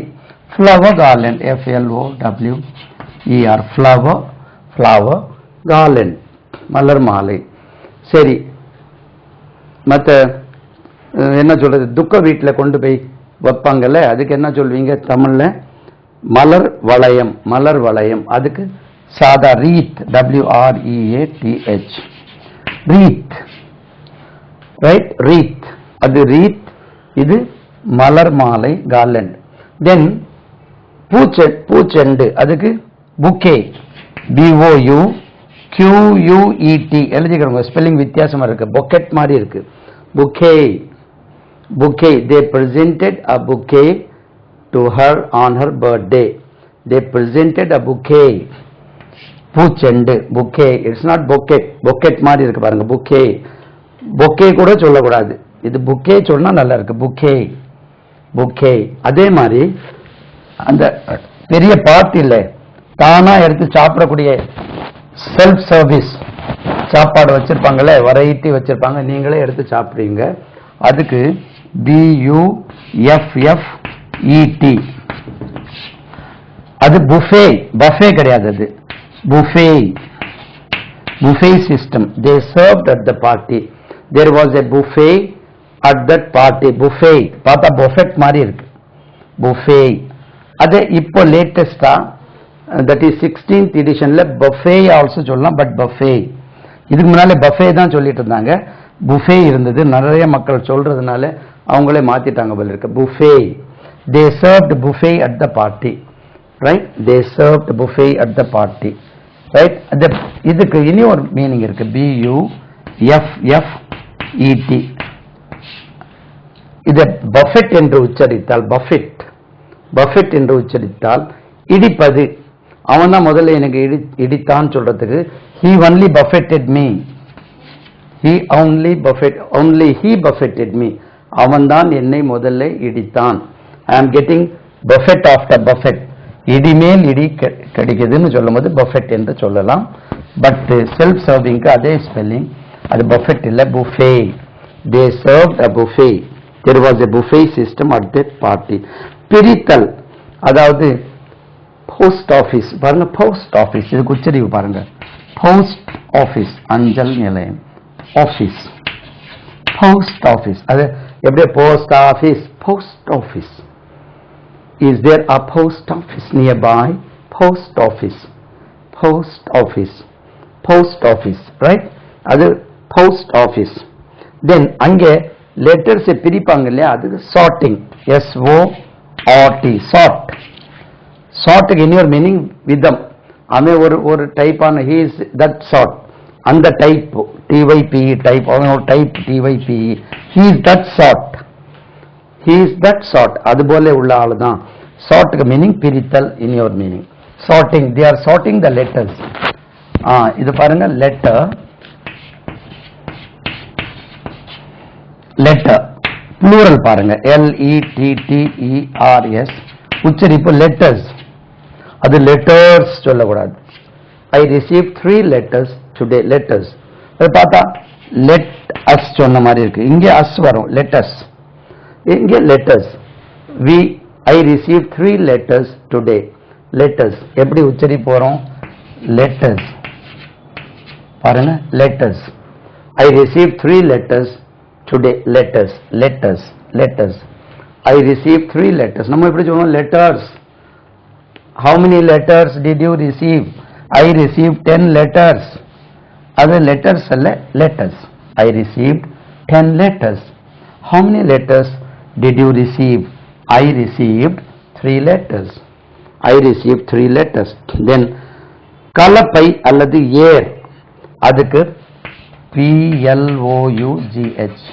flower garland, FLOWER, flower garland, மலர் மாலை. சரி, மற்ற என்ன சொல்றது, துக்க வீட்டில் கொண்டு போய் வைப்பாங்கல்ல, அதுக்கு என்ன சொல்வீங்க தமிழ்ல? மலர் வளையம், மலர் வளையம். அதுக்கு சாதா wreath, WREATH, wreath. Right, wreath, அது ரீத், இது மலர் மாலை, garland. தென் பூச்செண்டு, அதுக்கு புக்கே, BOUQUET எழுதிக்கிறோங்க. ஸ்பெல்லிங் வித்தியாசமா இருக்கு, பொக்கெட் மாதிரி இருக்கு. புக்கே, புக்கே. They presented a bouquet to her on her birthday. They presented a bouquet. பூச்செண்டு, புக்கே. இட்ஸ் நாட் பொக்கெட், பொக்கெட் மாதிரி இருக்கு பாருங்க, புக்கே. பொக்கே கூட சொல்லக்கூடாது, இது புக்கே சொன்னா நல்லா இருக்கு, புக்கே, புக்கே. அதே மாதிரி அந்த பெரிய பார்ட்டில தானா எடுத்து சாப்பிடக்கூடிய செல்ஃப் சர்வீஸ் சாப்பாடு வச்சிருப்பாங்கல்ல, வெரைட்டி வச்சிருப்பாங்க, நீங்களே எடுத்து சாப்பிடுவீங்க. அதுக்கு BUFFET, அது புஃபே. பஃபே கிடையாது, அது buffet, buffet system. They served at the party. There was a buffet at that party. Buffet பார்த்தா buffet மாதிரி இருக்கு, buffet. அது இப்போ லேட்டஸ்டா, that is 16th editionல buffet also சொல்லலாம், பட் buffet. இதுக்கு முன்னாலே buffet தான் சொல்லிட்டு இருந்தாங்க, buffet இருந்தது, நிறைய மக்கள் சொல்றதுனால அவங்களே மாத்திட்டாங்க போல இருக்கு, buffet. They served buffet at the party. Right, they served buffet at the party. Right, இதுக்கு இனி ஒரு மீனிங் இருக்கு, BUFFET. இதை பஃபெட் என்று உச்சரித்தால், பஃபெட், பஃபெட் என்று உச்சரித்தால் இடிப்பது. அவன் தான் முதல்ல எனக்கு இடித்தான் சொல்றதுக்கு, he only buffeted me, he only buffeted me, அவன் தான் என்னை முதல்ல இடித்தான். I am getting buffet after buffet, இடிமேல் இடி கிடைக்குதுன்னு சொல்லும் போது பஃபெட் என்று சொல்லலாம். பட் செல்ஃப் சர்விங்க்கு அதே ஸ்பெல்லிங், அது பஃபெட் இல்ல, buffet. They served a buffet. There was a buffet system at that party. பிரித்தல், அதாவது போஸ்ட் ஆபீஸ் பாருங்க, போஸ்ட் ஆபீஸ், இதுக்கு உச்சரிப்பு பாருங்க, போஸ்ட் ஆபீஸ், அஞ்சல் நிலையம், ஆபீஸ், போஸ்ட் ஆபீஸ். அது எப்படி post office, post office. Is there a post office nearby? Post office, post office, post office. Right, அது post office. Then அங்கே letters பிரிப்பாங்க இல்லையா, அதுக்கு sorting, SORT, sort. Sortக்கு இன்னொரு மீனிங் விதம். அவன் ஒரு டைப்பான, he is that sort, அந்த டைப், TYPE டைப், அவன் ஒரு type, TYPE, he is that sort, he is that sort, அது போல உள்ள ஆளு தான். சார்ட்க்கு மீனிங் பிரித்தல், இன்னொரு meaning sorting. they are sorting the letters. இது பாருங்க, லெட்டர், லெட்டர் ப்ளூரல் பாருங்க, LETTERS, உச்சரிப்பு லெட்டர்ஸ், அது லெட்டர்ஸ் சொல்லக்கூடாது. I received 3 letters today. Letters, அது பார்த்தா லெட் அஸ் சொன்ன மாதிரி இருக்கு, இங்கே அஸ் வரும், லெட்டர்ஸ், இங்கே letters. I received 3 letters today. Letters எப்படி உச்சரிப்பு வரும், letters பாருங்க, letters. I received 3 letters today. Letters, letters, letters. I received 3 letters. நம்ம எப்படி சொல்லுவோம், letters. How many letters did you receive? I received 10 letters. அது letters அல்ல, letters. I received 10 letters. How many letters did you receive? I received 3 letters. I received 3 letters. Then கலப்பை அல்லது ஏர், அதுக்கு PLOUGH.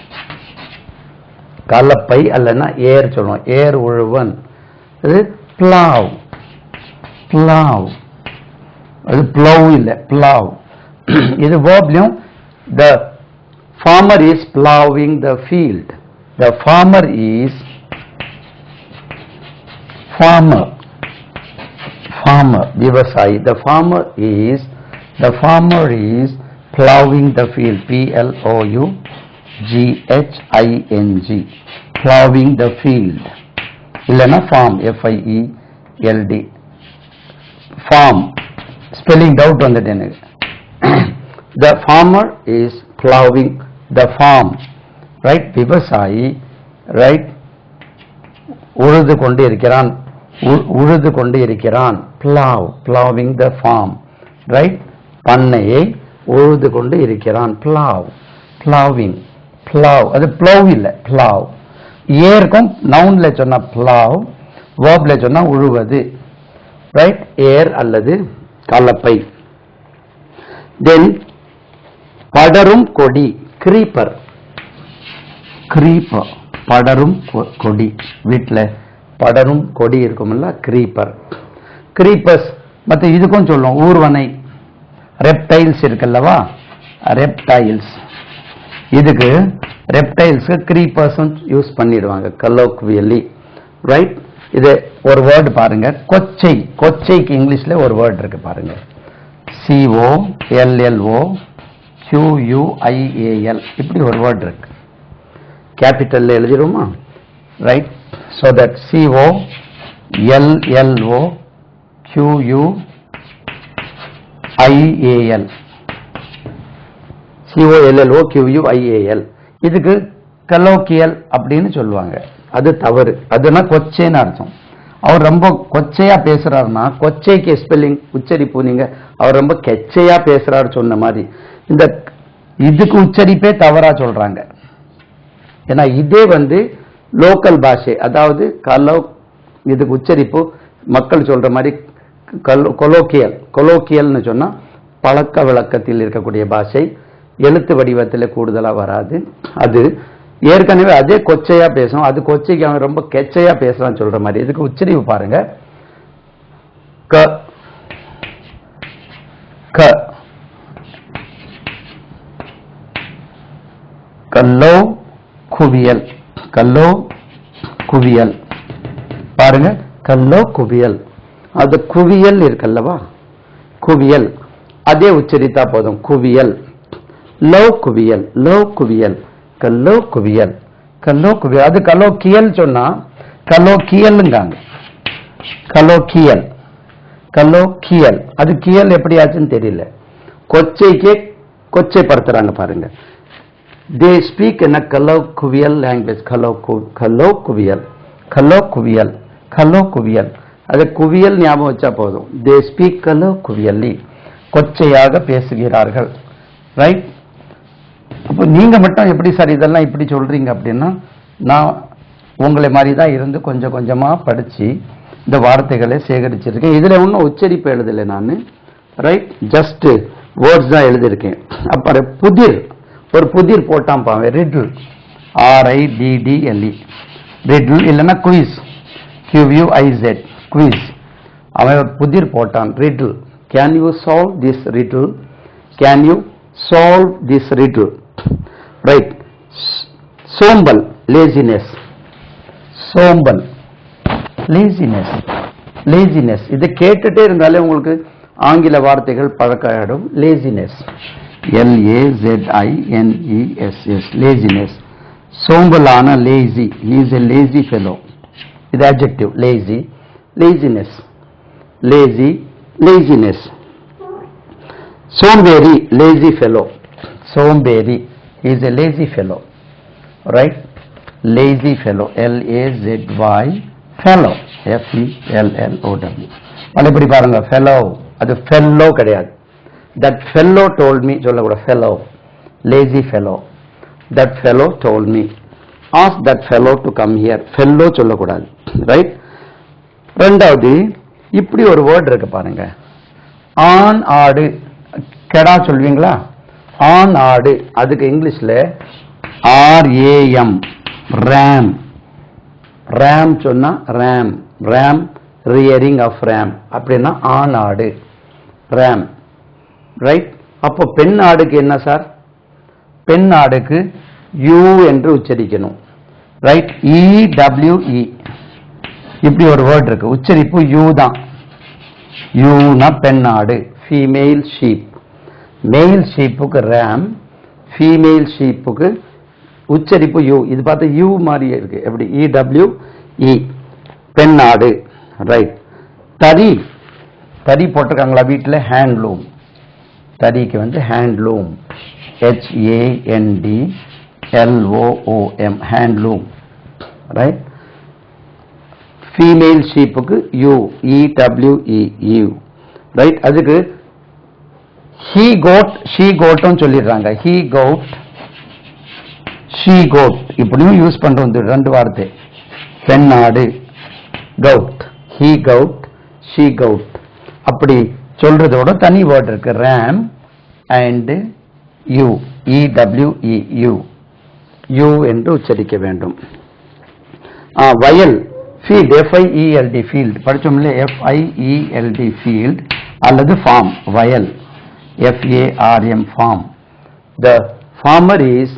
கலப்பை அல்லனா ஏர் சொல்லுவோம். ஏர் உழுவன், அது plow. plow, அது plow இல்ல, plow. இது verbலையும் the farmer is plowing the field. The farmer is farmer. விவசாயி. The farmer is plowing the field. PLOUGHING. plowing the field. இல்லனா farm, FIELD. farm spelling doubt வந்துட்டு எனக்கு. The farmer is plowing the farm, right? விவசாயி, right? உழுது கொண்டு இருக்கிறான். plow, plowing the farm, right? பண்ணையை உழுது கொண்டு இருக்கிறான். plow, plowing, plow, அது plow இல்ல, plow. ஏர்க்கும் நவுன்ல சொன்னா plow, verbல சொன்னா உழுவது, right? ஏர் அல்லது கலப்பை. Then படரும் கொடி, creeper. படரும் கொடி, வீட்டில் படரும் கொடி இருக்கும்ல, creeper. creepers மற்ற இதுக்கும் சொல்லுவோம், ஊர்வனை. ரெப்டைல்ஸ் இருக்குல்லவா, ரெப்டைல்ஸ். இதுக்கு ரெப்டைல்ஸ்க்கு creepers யூஸ் பண்ணிடுவாங்க colloquially, right? இது ஒரு வேர்டு பாருங்க, கொச்சை. கொச்சைக்கு இங்கிலீஷ்ல ஒரு வேர்டு இருக்கு பாருங்க, COLLOQUIAL. இப்படி ஒரு வேர்டு இருக்கு, கேபிட்டல்ல எழுதிடுமா, ரைட்? so that COLLOQUIAL. இதுக்கு கலோக்கியல் அப்படின்னு சொல்லுவாங்க. அது தவறு. அதுனா கொச்சைன்னு அர்த்தம். அவர் ரொம்ப கொச்சையா பேசுறாருன்னா, கொச்சைக்கு ஸ்பெல்லிங் உச்சரிப்பு நீங்க அவர் ரொம்ப கெச்சையா பேசுறாரு சொன்ன மாதிரி, இந்த இதுக்கு உச்சரிப்பே தவறா சொல்றாங்க. ஏன்னா இதே லோக்கல் பாஷை, அதாவது இதுக்கு உச்சரிப்பு மக்கள் சொல்ற மாதிரி கொலோக்கியல்னு சொன்னா பழக்க வழக்கத்தில் இருக்கக்கூடிய பாஷை, எழுத்து வடிவத்தில் கூடுதலா வராது. அது ஏற்கனவே அதே கொச்சையா பேசும், அது கொச்சைக்கு அவன் ரொம்ப கெச்சையா பேசுறான்னு சொல்ற மாதிரி. இதுக்கு உச்சரிப்பு பாருங்க, க க கல்லோ குவியல். கல்லோ குவியல் பாருங்க, கல்லோ குவியல். அது குவியல் இருக்குல்லவா, குவியல் அதே உச்சரித்தா போதும், குவியல். லோ குவியல், லோ குவியல், கல்லோ குவியல், கல்லோ குவியல். அது கலோக்கியல் சொன்னா கலோக்கியல்ங்காங்க, கலோக்கியல், கலோக்கியல். அது கியல் எப்படி ஆச்சுன்னு தெரியல, கொச்சைக்கே கொச்சைப்படுத்துறாங்க பாருங்க. they speak in a colloquial language. colloquial, colloquial, colloquial. அது குவியல் ஞாபகம் வச்சா போதும். they speak colloquially, கொச்சையாக பேசுகிறார்கள், ரைட்? அப்போ நீங்க மட்டும் எப்படி சார் இதெல்லாம் இப்படி சொல்றீங்க அப்படின்னா, நான் உங்களை மாதிரி தான் இருந்து கொஞ்சம் கொஞ்சமா படிச்சு இந்த வார்த்தைகளை சேகரிச்சிருக்கேன். இதுல ஒன்றும் உச்சரிப்பு எழுதலை நான், ரைட்? ஜஸ்ட் வேர்ட்ஸ் தான் எழுதியிருக்கேன். அப்புறம் புதிர், ஒரு புதிர் போட்டான் பாவேன், ரிடில், RIDDLE, ரிடில் இல்லைன்னா குவிஸ், QUIZ, குவிஸ். அவன் ஒரு புதிர் போட்டான், riddle. Can you solve this riddle? Can you solve this riddle, right? சோம்பல், லேசினஸ். சோம்பல், லேசினஸ், லேசினஸ். இதை கேட்டுட்டே இருந்தாலே உங்களுக்கு ஆங்கில வார்த்தைகள் பழக்காயிடும். Laziness, LAZINESS, laziness. சோம்பலான, lazy, he is a lazy fellow. இது adjective, lazy, laziness, lazy, laziness. சோம்பேறி, lazy fellow, சோம்பேறி, he is a lazy fellow, right? lazy fellow, LAZY, fellow, FELLOW. இப்படி பாருங்க, fellow, அது fellow கிடையாது. That fellow told me சொல்லக்கூடாது. fellow, lazy fellow. That fellow told me. Ask that fellow to come here. fellow சொல்லக்கூடாது. Right. ரெண்டாவது இப்படி ஒரு word இருக்கு பாருங்க. ஆண் ஆடு. கெடா சொல்வீங்களா? ஆண் ஆடு. அதுக்கு இங்கிலீஷ்ல RAM, ram. ram சொன்னா ram, ram rearing of ram அப்படின்னா ஆண் ஆடு, ram. ரைட். அப்போ பெண் ஆடுக்கு என்ன சார்? பெண் ஆடுக்கு யூ என்று உச்சரிக்கணும். ரைட். EWE. இப்படி ஒரு வேர்ட் இருக்கு. உச்சரிப்பு யூ தான். யூனா பெண் ஆடு. Female sheep. மேல் ஷீப்புக்கு ரேம், ஃபீமேல் ஷீப்புக்கு உச்சரிப்பு யூ. இது பார்த்தா யூ மாதிரி இருக்கு. எப்படி? EWE, பெண் ஆடு. ரைட். தறி. தறி போட்டிருக்காங்களா வீட்டில்? ஹேண்ட்லூம். தறிக்கு வந்து handloom. HANDLOOM, handloom. Right. Female ஷீப்புக்கு யூ, EWE. ரைட். அதுக்கு he goat, she goat சொல்லிடுறாங்க. he goat, she goat இப்படியும் யூஸ் பண்றோம். ரெண்டு வார்த்தை. பெண் ஆடு goat, he goat, she goat. அப்படி சொல்றதோட தனி வேர்ட் இருக்கு. ram and u, EWE, u என்று உச்சரிக்க வேண்டும். வயல். field, FIELD, field படிச்சோம்ல. FIELD, field அல்லது farm, வயல். FARM, farm. The farmer is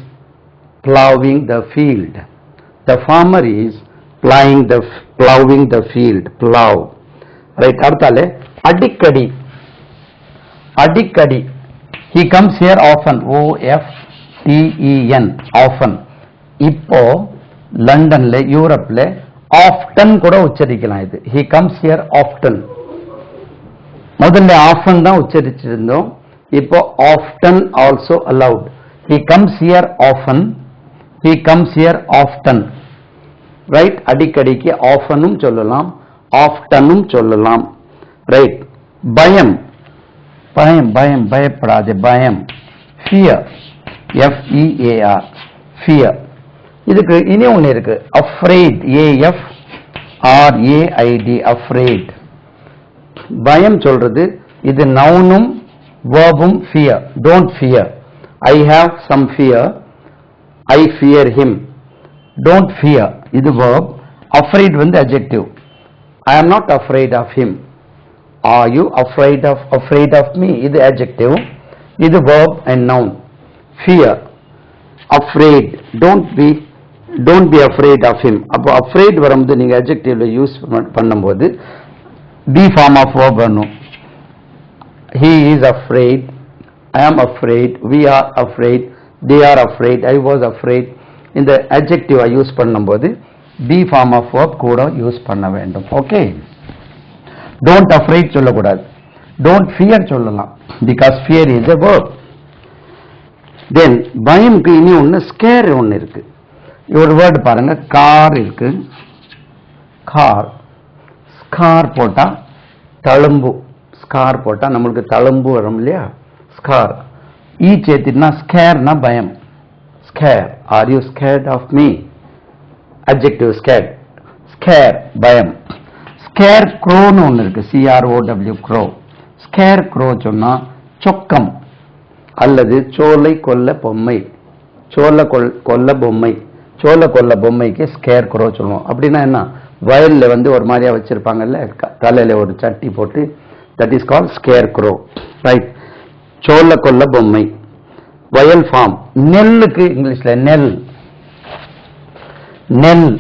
plowing the field. The farmer is plowing the field. Plow. Right. அடுத்தால அடிக்கடி. அடிக்கடி. He comes here often. OFTEN, often. இப்போ லண்டன்ல, யூரோப்ல often கூட உச்சரிக்கலாம். இது he comes here often. முதல்ல often தான் உச்சரிச்சிருந்தோம். இப்போ often also allowed. He comes here often, he comes here often. Right. அடிக்கடிக்கு oftenum சொல்லலாம், oftenum சொல்லலாம். Right. பயம். பயம், பயம், பயப்படாதே, பயம். fear, FEAR, fear. இதுக்கு இனி ஒன்று இருக்கு. afraid, AFRAID, afraid. பயம் சொல்றது இது நவுனும் verbum fear. Don't fear. I have some fear. I fear him. Don't fear. இது verb. Afraid வந்து adjective. I am not afraid of him. Are you afraid of me? இது adjective. இது verb and noun. Fear. Afraid. Don't be afraid of him. அப்போ afraid வரும்போது நீங்க adjectiveல use பண்ணும்போது be form of verb வரணும். He is afraid, I am afraid, we are afraid, they are afraid, I was afraid. இந்த adjective use பண்ணும்போது be form of verb கூட use பண்ண வேண்டும். ஓகே. don't afraid சொல்லக்கூடாது. don't fear சொல்லலாம். because fear is a verb. then பயம்க்கு இனி ஒன்று scare ஒன்று இருக்கு. ஒரு வேர்டு பாருங்க. கார் இருக்கு. கார். ஸ்கார் போட்டா தழும்பு. ஸ்கார் போட்டா நம்மளுக்கு தழும்பு வரும் இல்லையா? ஸ்கார். சேர்த்தினா ஸ்கேர்னா பயம். Scare. Are you scared of me? Adjective scared. Scare பயம். ஸ்கேர் க்ரோன்னு ஒன்று இருக்கு. CROW, grow. ஸ்கேர் க்ரோ சொன்னா சொக்கம் அல்லது சோலை கொல்ல பொம்மை. சோலை கொல்ல பொம்மை. சோலை கொல்ல பொம்மைக்கு ஸ்கேர் க்ரோ சொல்லுவோம். அப்படின்னா என்ன? வயல்ல வந்து ஒரு மாதிரியா வச்சிருப்பாங்கல்ல, தலையில ஒரு சட்டி போட்டு. that is called scarecrow. right. சோலை கொல்ல பொம்மை. வயல் ஃபார்ம். நெல்லுக்கு இங்கிலீஷ்ல நெல். நெல்.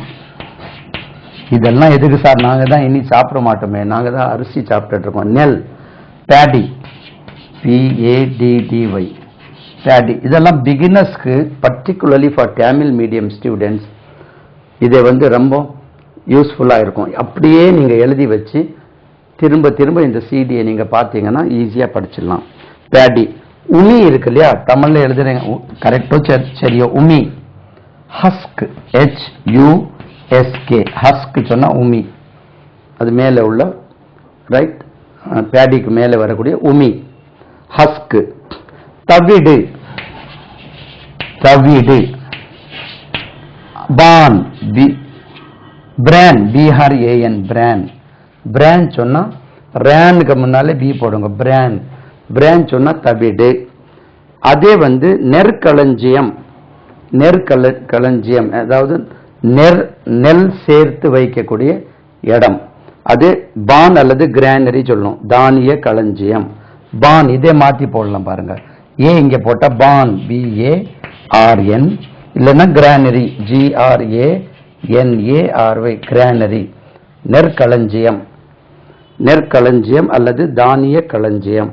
இதெல்லாம் எதுக்கு சார்? நாங்க தான் இனி சாப்பிட மாட்டோமே, நாங்க தான் அரிசி சாப்பிட்டு இருக்கோம். நெல். Bedi, PADDY, paddy. இதெல்லாம் பிகினர்ஸ்க்கு, particularly for Tamil medium students இதை வந்து ரொம்ப யூஸ்ஃபுல்லாக இருக்கும். அப்படியே நீங்கள் எழுதி வச்சு திரும்ப திரும்ப இந்த சிடியை நீங்கள் பார்த்தீங்கன்னா ஈஸியாக படிச்சிடலாம். பேடி. உமி இருக்கு இல்லையா? தமிழில் எழுதுறீங்க கரெக்டோ சரியோ? உமி. ஹஸ்க், HUSK, ஹஸ்க் சொன்னால் உமி. அது மேலே உள்ள ரைட் பேடிக்கு மேலே வரக்கூடிய உமி, ஹஸ்க். தவிடு, தவிடு. பான், பிரான், பிஆர்ஏஎன், பிரான். பிரான் சொன்னா ரேனுக்கு முன்னாலே பி போடுங்க, பிரான். பிரான் சொன்னா தவிடு. அதே நெற்களஞ்சியம், நெற்களஞ்சியம் அதாவது நெல் சேர்த்து வைக்கக்கூடிய இடம், அது பான் அல்லது கிரானரி சொல்லணும். தானிய களஞ்சியம், பான். இதே மாத்தி போடலாம் பாருங்க, ஏ இங்க போட்டா பான், BARN, இல்லைன்னா கிரானரி, GRANARY, கிரானரி. நெற்களஞ்சியம், நெற்களஞ்சியம் அல்லது தானிய களஞ்சியம்,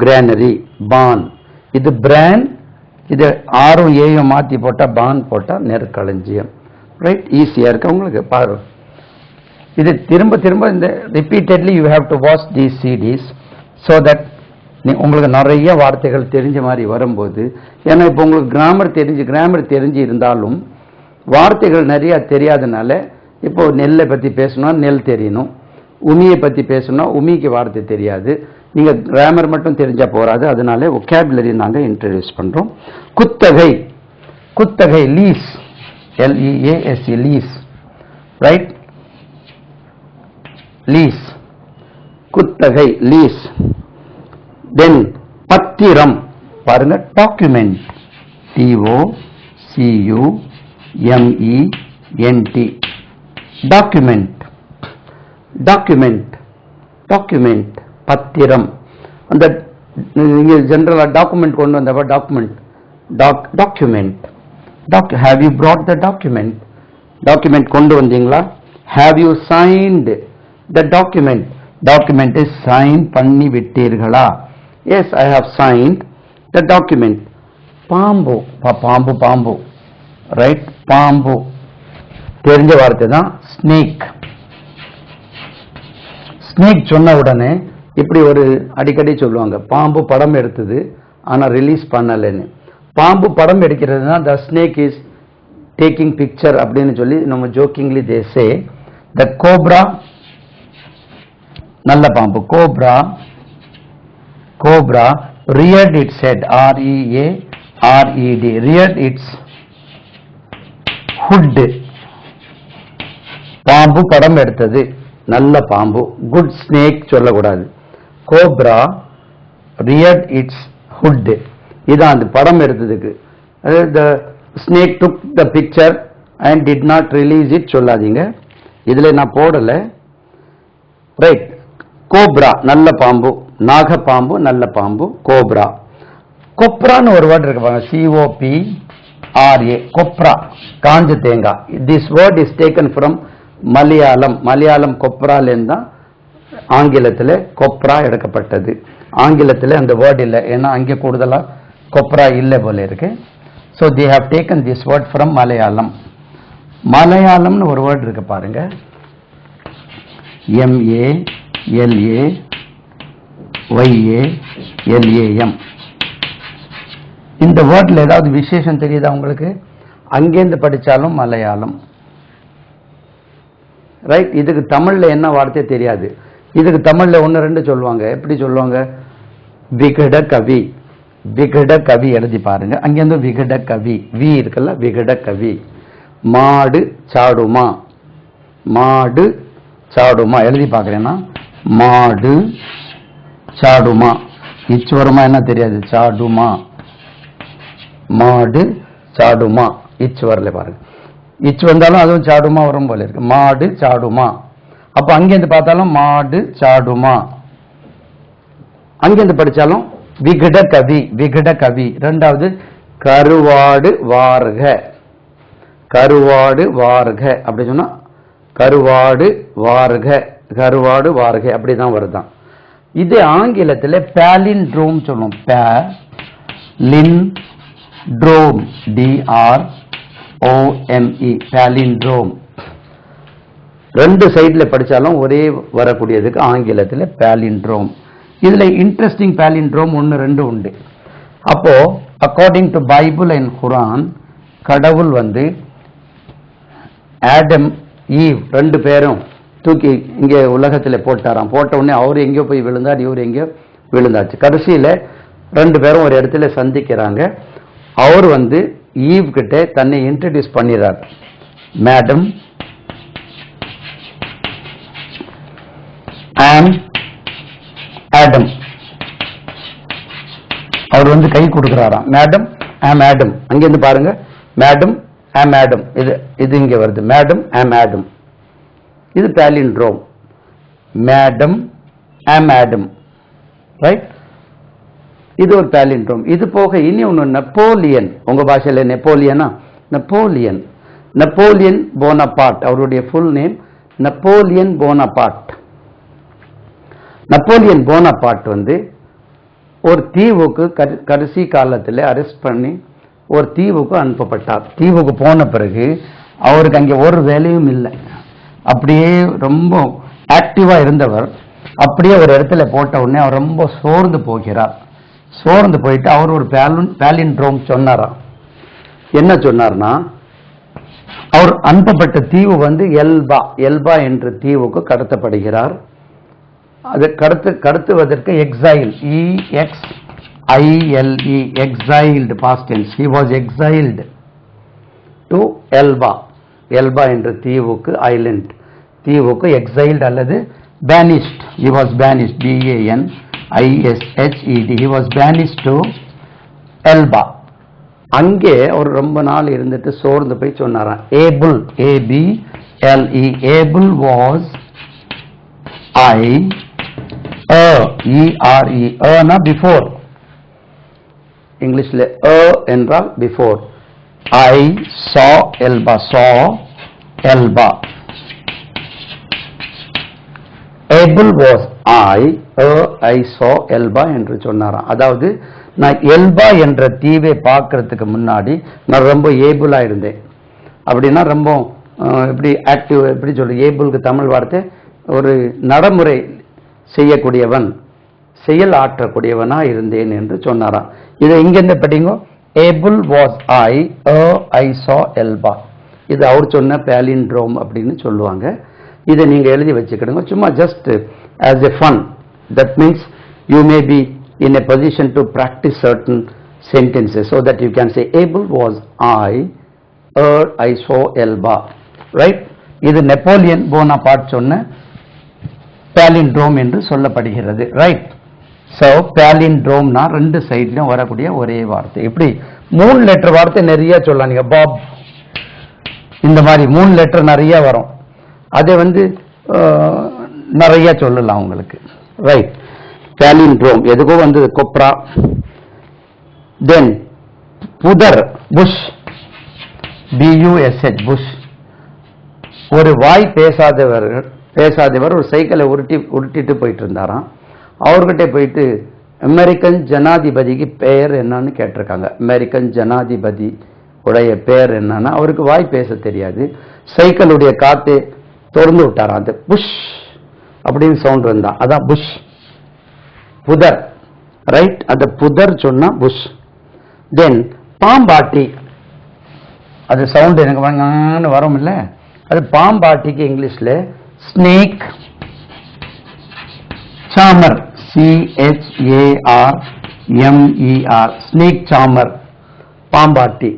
கிரானரி, பான். இது பிராண்ட், இது ஆரும் ஏயும் மாத்தி போட்டா பான் போட்டா நெற்களஞ்சியம். ரைட், ஈஸியா இருக்கு உங்களுக்கு பாரு. இது திரும்ப திரும்ப இந்த repeatedly you have to watch these CDs so that உங்களுக்கு நிறைய வார்த்தைகள் தெரிஞ்ச மாதிரி வரும்போது, ஏன்னா இப்போ உங்களுக்கு கிராமர் தெரிஞ்சு இருந்தாலும் வார்த்தைகள் நிறைய தெரியாதனால, இப்போ நெல்லை பத்தி பேசணும்னா நெல் தெரியணும், உமியை பத்தி பேசணும்னா உமிக்கு வார்த்தை தெரியாது. நீங்க கிராமர் மட்டும் தெரிஞ்சா போறாது, அதனால vocabulary நாங்க இன்ட்ரோடியூஸ் பண்றோம். குத்தகை, குத்தகை, lease, LEASE, lease. Right, lease, குத்தகை, லீஸ். தென் பத்திரம் பாருங்க, document, DOCUMENT, document, document, document, பத்திரம். அந்த ஜெனரலா டாக்குமெண்ட் கொண்டு வந்தப்ப document, document. Have you brought the document? Document கொண்டு வந்தீங்களா? Have you signed the document? document is sign பண்ணி விட்டீர்களா? Yes, I have signed the document. பாம்பு, பாம்பு, பாம்பு. ரைட், பாம்பு தெரிஞ்ச வார்த்தை தான். ஸ்னேக், ஸ்னேக் சொன்ன உடனே இப்படி ஒரு அடிக்கடி சொல்லுவாங்க, பாம்பு படம் எடுத்தது ஆனா ரிலீஸ் பண்ணலன்னு. பாம்பு படம் எடுக்கிறதுனா the snake is taking picture அப்படின்னு சொல்லி நம்ம ஜோக்கிங்லி they say. the cobra, நல்ல பாம்பு, cobra, cobra reared its head, REARED, reared its hood. பாம்பு படம் எடுத்தது, நல்ல பாம்பு. குட் ஸ்னேக் சொல்லக்கூடாது. கோப்ரா reared its hood, இதான் அந்த படம் எடுத்ததுக்கு. the snake took the picture and did not release it சொல்லாதீங்க, இதுல நான் போடல. ரைட், கோப்ரா நல்ல பாம்பு, நாக பாம்பு நல்ல பாம்பு, கோப்ரா. கொப்ரான்னு ஒரு வேர்ட் இருக்கு பாருங்க, COPRA, கொப்ரா, காஞ்ச தேங்காய். This word is taken from Malayalam. Malayalam கொப்ராலேருந்து தான் ஆங்கிலத்தில் கொப்ரா எடுக்கப்பட்டது. ஆங்கிலத்தில் அந்த வேர்ட் இல்லை, ஏன்னா அங்கே கூடுதலாக கொப்ரா இல்லை போல இருக்கு. So they have taken this word from Malayalam. மலையாளம்னு ஒரு வேர்ட் இருக்கு பாருங்க, MALAYALAM. இந்த வேர்ட்ல ஏதாவது விசேஷம் தெரியுதா உங்களுக்கு? அங்கேருந்து படிச்சாலும் மலையாளம். ரைட், இதுக்கு தமிழ்ல என்ன வார்த்தை தெரியாது. இதுக்கு தமிழ்ல 1-2 சொல்லுவாங்க. எப்படி சொல்லுவாங்க? விகட கவி, விகட கவி எழுதி பாருங்க. அங்கேருந்து விகட கவி, வி இருக்குல்ல, விகட கவி. மாடு சாடுமா, மாடு சாடுமா எழுதி பார்க்குறேன்னா, மாடு சாடுமா. இச்சு வருமா என்ன தெரியாது, சாடுமா, மாடு சாடுமா. இச்சு வரல பாருங்க, இச்சு வந்தாலும் அதுவும் சாடுமா வரும் போல இருக்கு. மாடு சாடுமா. அப்ப அங்கேருந்து பார்த்தாலும் மாடு சாடுமா, அங்கேருந்து படிச்சாலும் விகட கவி, விகட கவி. ரெண்டாவது கருவாடு வார்க, கருவாடு வார்க அப்படி சொன்னா கருவாடு வார்க, கருவாடு வார்க அப்படிதான் வருதான். இது ஆங்கிலத்தில் பேலிண்ட்ரோம் சொல்லுவோம். Palindrome, DROME, palindrome. 2 சைட்ல படிச்சாலும் ஒரே வரக்கூடியதுக்கு ஆங்கிலத்தில் பேலிண்ட்ரோம். இதுல இன்ட்ரெஸ்டிங் பேலிண்ட்ரோம் 1-2 உண்டு. அப்போ அக்கார்டிங் டு பைபிள் அண்ட் குரான், கடவுள் ஆடம் ஈவ் 2 பேரும் தூக்கி இங்கே உலகத்தில் போட்டாராம். போட்ட உடனே அவர் எங்கேயோ போய் விழுந்தார், இவர் எங்கேயோ விழுந்தாச்சு. கடைசியில் 2 பேரும் ஒரு இடத்துல சந்திக்கிறாங்க. அவர் ஈவ் கிட்ட தன்னை இன்ட்ரடியூஸ் பண்ணிடுறார். Madam and Adam. அவர் கை கொடுக்கிறாராம். Madam am Adam. அங்கிருந்து பாருங்க, மேடம் ஆம் ஆடம். இது இங்க வருது, மேடம் ஆம் ஆடம். இது palindrome. Madam am Adam, right? இது ஒரு பாலிண்ட்ரோம். இது போக இனி ஒன்று நெப்போலியன். உங்க பாஷையில் நெப்போலியனா? நெப்போலியன். Napoleon Bonaparte. அவருடைய full name Napoleon Bonaparte. Napoleon Bonaparte ஒரு தீவுக்கு கடைசி காலத்தில் அரெஸ்ட் பண்ணி ஒரு தீவுக்கு அனுப்பப்பட்டார். தீவுக்கு போன பிறகு அவருக்கு அங்கே ஒரு வேலையும் இல்லை. அப்படியே ரொம்ப ஆக்டிவா இருந்தவர் அப்படியே ஒரு இடத்துல போட்ட உடனே அவர் ரொம்ப சோர்ந்து போகிறார். சோர்ந்து போயிட்டு அவர் ஒரு பாலிண்ட்ரோம் சொன்னாராம். என்ன சொன்னார்னா, அவர் அனுப்பப்பட்ட தீவு எல்பா. எல்பா என்ற தீவுக்கு கடத்தப்படுகிறார். அது கடத்துவதற்கு exile, EXILE, exiled, past tense. he was exiled to Elba. Elba என்ற தீவுக்கு, ஐலண்ட் தீவுக்கு எக்ஸைல்டு அல்லது banished. he was banished, BANISHED. he was banished to எல்பா. அங்கே அவர் ரொம்ப நாள் இருந்துட்டு சோர்ந்து போய் சொன்னாராம். Able, ABLE, able was ERE, before. இங்கிலீஷ்ல என்றால் before. I saw Elba, Able was I saw Elba என்று சொன்னாராம். அதாவது நான் எல்பா என்ற தீவை பார்க்கறதுக்கு முன்னாடி நான் ரொம்ப ஏபிளா இருந்தேன். அப்படின்னா ரொம்ப எப்படி ஆக்டிவ், எப்படி சொல்றது, ஏபிளுக்கு தமிழ் வார்த்தை ஒரு நடைமுறை செய்யக்கூடியவன், செயல் ஆற்றக்கூடியவனா இருந்தேன் என்று சொன்னாராம். இதை இங்கிருந்து படிங்க. Able was I saw Elba. இது அவர் சொன்ன பாலிண்ட்ரோம் அப்படின்னு சொல்லுவாங்க. இதை நீங்க எழுதி வச்சுக்கிடுங்க, சும்மா just as a fun. That means you may be in a position to practice certain sentences so that you can say Abel was I saw Elba, right? இது நெப்போலியன் போனபார்ட் சொன்ன பாலிண்ட்ரோம் என்று சொல்லப்படுகிறது, ரைட்? சோ பாலிண்ட்ரோம்னா 2 சைட்லயும் வரக்கூடிய ஒரே வார்த்தை. எப்படி 3 letter வார்த்தை நிறைய சொல்லலாம். நீங்க பாப் இந்த மாதிரி 3 லெட்டர் நிறைய வரும். அதை நிறைய சொல்லலாம் உங்களுக்கு, ரைட்? பாலிண்ட்ரோம் எதுக்கோ கொப்ரா. தென் புதர், புஷ், BUSH, புஷ். ஒரு வாய் பேசாதவர் ஒரு சைக்கிளை உருட்டிட்டு போயிட்டு இருந்தாராம். அவர்கிட்ட போயிட்டு அமெரிக்கன் ஜனாதிபதிக்கு பெயர் என்னன்னு கேட்டிருக்காங்க. அமெரிக்கன் ஜனாதிபதி உடைய பெயர் என்னன்னா, அவருக்கு வாய் பேச தெரியாது. சைக்கிளுடைய காத்தை திறந்து விட்டாராம். அந்த புஷ் அப்படின்னு சவுண்ட் வந்தா அதான் புஷ். புதர், ரைட்? அந்த புதர் சொன்னா புஷ். தென் பாம்பாட்டி, அது சவுண்ட் எனக்கு வரும் இல்ல, அது பாம்பாட்டிக்கு இங்கிலீஷ்ல ஸ்னேக் சாமர், CHARMER, ஸ்னேக் சாமர், பாம்பாட்டி.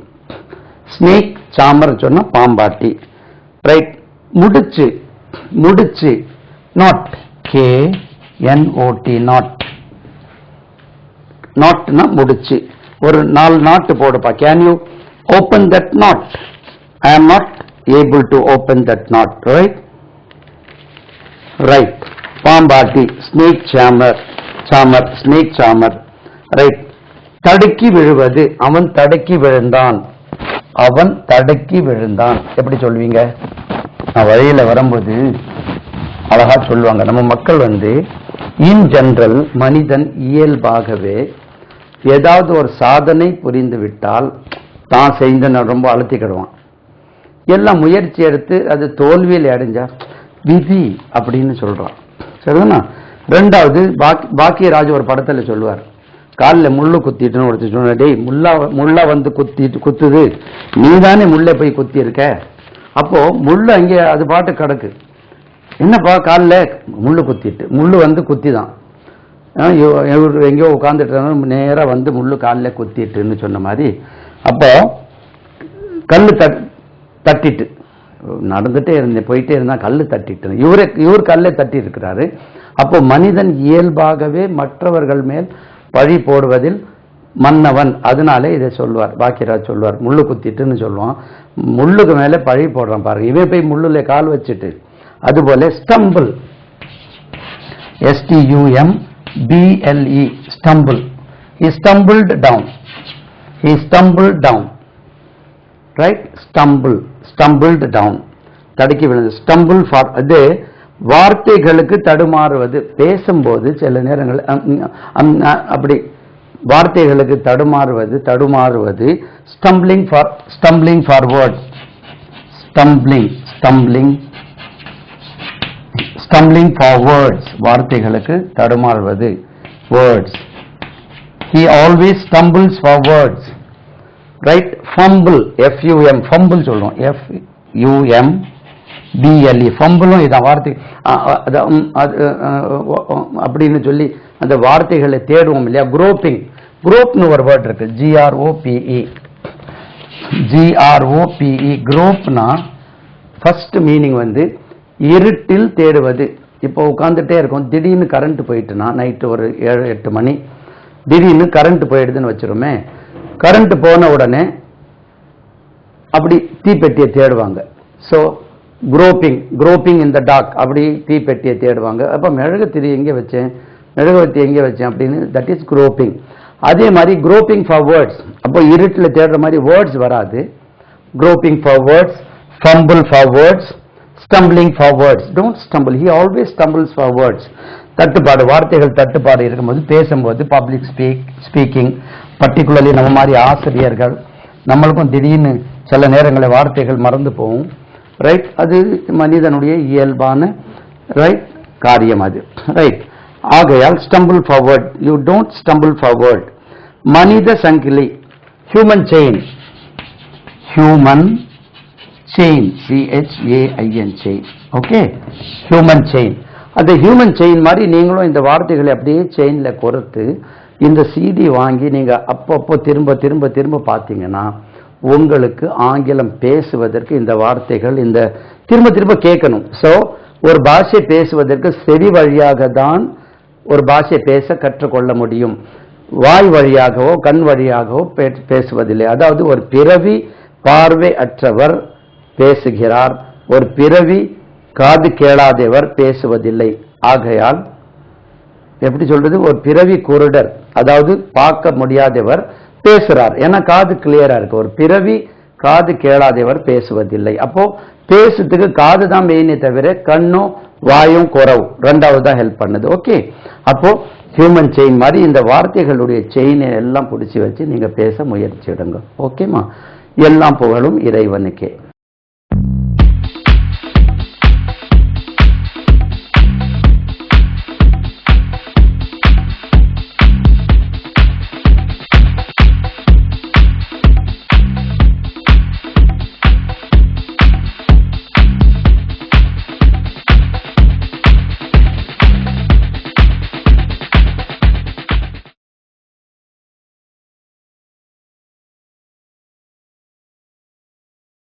ஸ்னேக் சாமர் சொன்னா பாம்பாட்டி, ரைட்? முடிச்சு, முடிச்சு, நாட், KNOT, நாட். நாட்னா முடிச்சு. ஒரு 4 நாட்டு போடுப்பா. Can you open that knot? I am not able to open that knot, right? Right. பாம்பாட்டி, snake charmer, snake charmer, right? தடுக்கி விழுவது, அவன் தடுக்கி விழுந்தான், அவன் தடுக்கி விழுந்தான். எப்படி சொல்வீங்க? நான் வழியில வரும்போது அழகா சொல்லுவாங்க. நம்ம மக்கள் இன் ஜெனரல் மனிதன் இயல்பாகவே ஏதாவது ஒரு சாதனை புரிந்து விட்டால் தான் செய்த ரொம்ப அழுத்திக்கிடுவான். எல்லாம் முயற்சி எடுத்து அது தோல்வியில் அடைஞ்சா விதி அப்படின்னு சொல்றான். சரிதானா? 2வது பாக்கியராஜ் ஒரு படத்துல சொல்லுவார், காலில் முள்ளு குத்திட்டுன்னு ஒருத்தர் சொன்ன, டேய் முள்ளா குத்துது, நீ தானே முள்ளை போய் குத்தி இருக்க. அப்போ முள்ளு அங்கே அது பாட்டு கிடக்கு. என்னப்பா காலில் முள்ளு குத்திட்டு, முள்ளு வந்து குத்தி தான் எங்கேயோ உட்காந்துட்டு நேராக வந்து முள்ளு காலில் குத்திட்டுன்னு சொன்ன மாதிரி. அப்போ கல் தட்டிட்டு நடந்துட்டே இருந்தேன், போயிட்டே இருந்தா கல் தட்டிட்டு இவர் கல்லை தட்டி இருக்கிறாரு. அப்போ மனிதன் இயல்பாகவே மற்றவர்கள் மேல் பழி போடுவதில் மன்னவன். அதனாலே இதை சொல்வார், பாக்கியராஜ் சொல்வார், முள்ளு குத்திட்டுன்னு சொல்லுவான். முள்ளுக்கு மேலே பழி போடுறான் பாருங்க, இவன் போய் முள்ளுல கால் வச்சுட்டு. அதுபோல stumble, STUMBLE, stumble. He stumbled down. He stumbled down. Right? Stumbled down. தடுக்கி விழுந்து. Stumble for அது வார்த்தைகளுக்கு தடுமாறுவது. பேசும்போது சில நேரங்கள் அப்படி வார்த்தைகளுக்கு தடுமாறுவது. Stumbling for words. Stumbling for words, வார்த்தைகளுக்கு தடுமாறுவது. Words. He always stumbles for words. Right? Fumble, FUM, fumble சொல்றோம். FUMBLE, ஃபம்பிளும் இதான் வார்த்தை. அப்படின்னு சொல்லி அந்த வார்த்தைகளை தேடுவோம் இல்லையா. குரோப்னு ஒரு வேர்ட் இருக்கு, GROPE. குரோப்னா ஃபர்ஸ்ட் மீனிங் வந்து இருட்டில் தேடுவது. இப்போ உட்காந்துட்டே இருக்கும், திடீர்னு கரண்ட் போயிட்டுனா, நைட்டு ஒரு 7-8 மணி திடீர்னு கரண்ட் போயிடுதுன்னு வச்சிருமே. கரண்ட் போன உடனே அப்படி தீப்பெட்டியை தேடுவாங்க. So groping in the dark, அப்படி தீப்பெட்டியை தேடுவாங்க. அப்போ மெழுகுவத்தி எங்கே வச்சேன் அப்படின்னு, தட் இஸ் குரோப்பிங். அதே மாதிரி குரோப்பிங் ஃபார் வேர்ட்ஸ், அப்போ இருட்டில் தேடுற மாதிரி வேர்ட்ஸ் வராது. Groping for words, fumble for words, stumbling for words. Don't stumble, he always stumbles for words. தட்டுப்பாடு, வார்த்தைகள் தட்டுப்பாடு இருக்கும்போது, பேசும்போது, பப்ளிக் ஸ்பீக்கிங், பர்டிகுலர்லி நம்ம மாதிரி ஆசிரியர்கள், நம்மளுக்கும் திடீர்னு சில நேரங்களில் வார்த்தைகள் மறந்து போகும். ரைட்? அது மனிதனுடைய இயல்பான ரைட் காரியம் அது. ரைட்? ஆகையால் stumble forward, you don't stumble forward. மனித சங்கிலி, human chain, CHAIN, chain. Okay, human chain. அந்த ஹியூமன் செயின் மாதிரி நீங்களும் இந்த வார்த்தைகளை அப்படியே செயின்ல கோர்த்து இந்த CD வாங்கி நீங்க அப்பப்போ திரும்ப பார்த்தீங்கன்னா உங்களுக்கு ஆங்கிலம் பேசுவதற்கு இந்த வார்த்தைகள் இந்த திரும்ப கேட்கணும். ஸோ ஒரு பாஷை பேசுவதற்கு செவி வழியாக தான் ஒரு பாஷை பேச கற்றுக்கொள்ள முடியும். வாய் வழியாகவோ கண் வழியாகவோ பேசுவதில்லை. அதாவது ஒரு பிறவி பார்வை அற்றவர் பேசுகிறார், ஒரு பிறவி காது கேளாதவர் பேசுவதில்லை. ஆகையால் எப்படி சொல்றது, ஒரு பிறவி குருடர், அதாவது பார்க்க முடியாதவர் பேசுறார், ஏன்னா காது கிளியரா இருக்கு. ஒரு பிறவி காது கேளாதவர் பேசுவதில்லை. அப்போ பேசுறதுக்கு காது தான் மெயினே தவிர கண்ணும் வாயும் குறவு, ரெண்டாவது தான் ஹெல்ப் பண்ணுது. ஓகே, அப்போ ஹியூமன் செயின் மாதிரி இந்த வார்த்தைகளுடைய செயினை எல்லாம் பிடிச்சி வச்சு நீங்க பேச முயற்சிடுங்க. ஓகேமா? எல்லாம் புகழும் இறைவனுக்கே.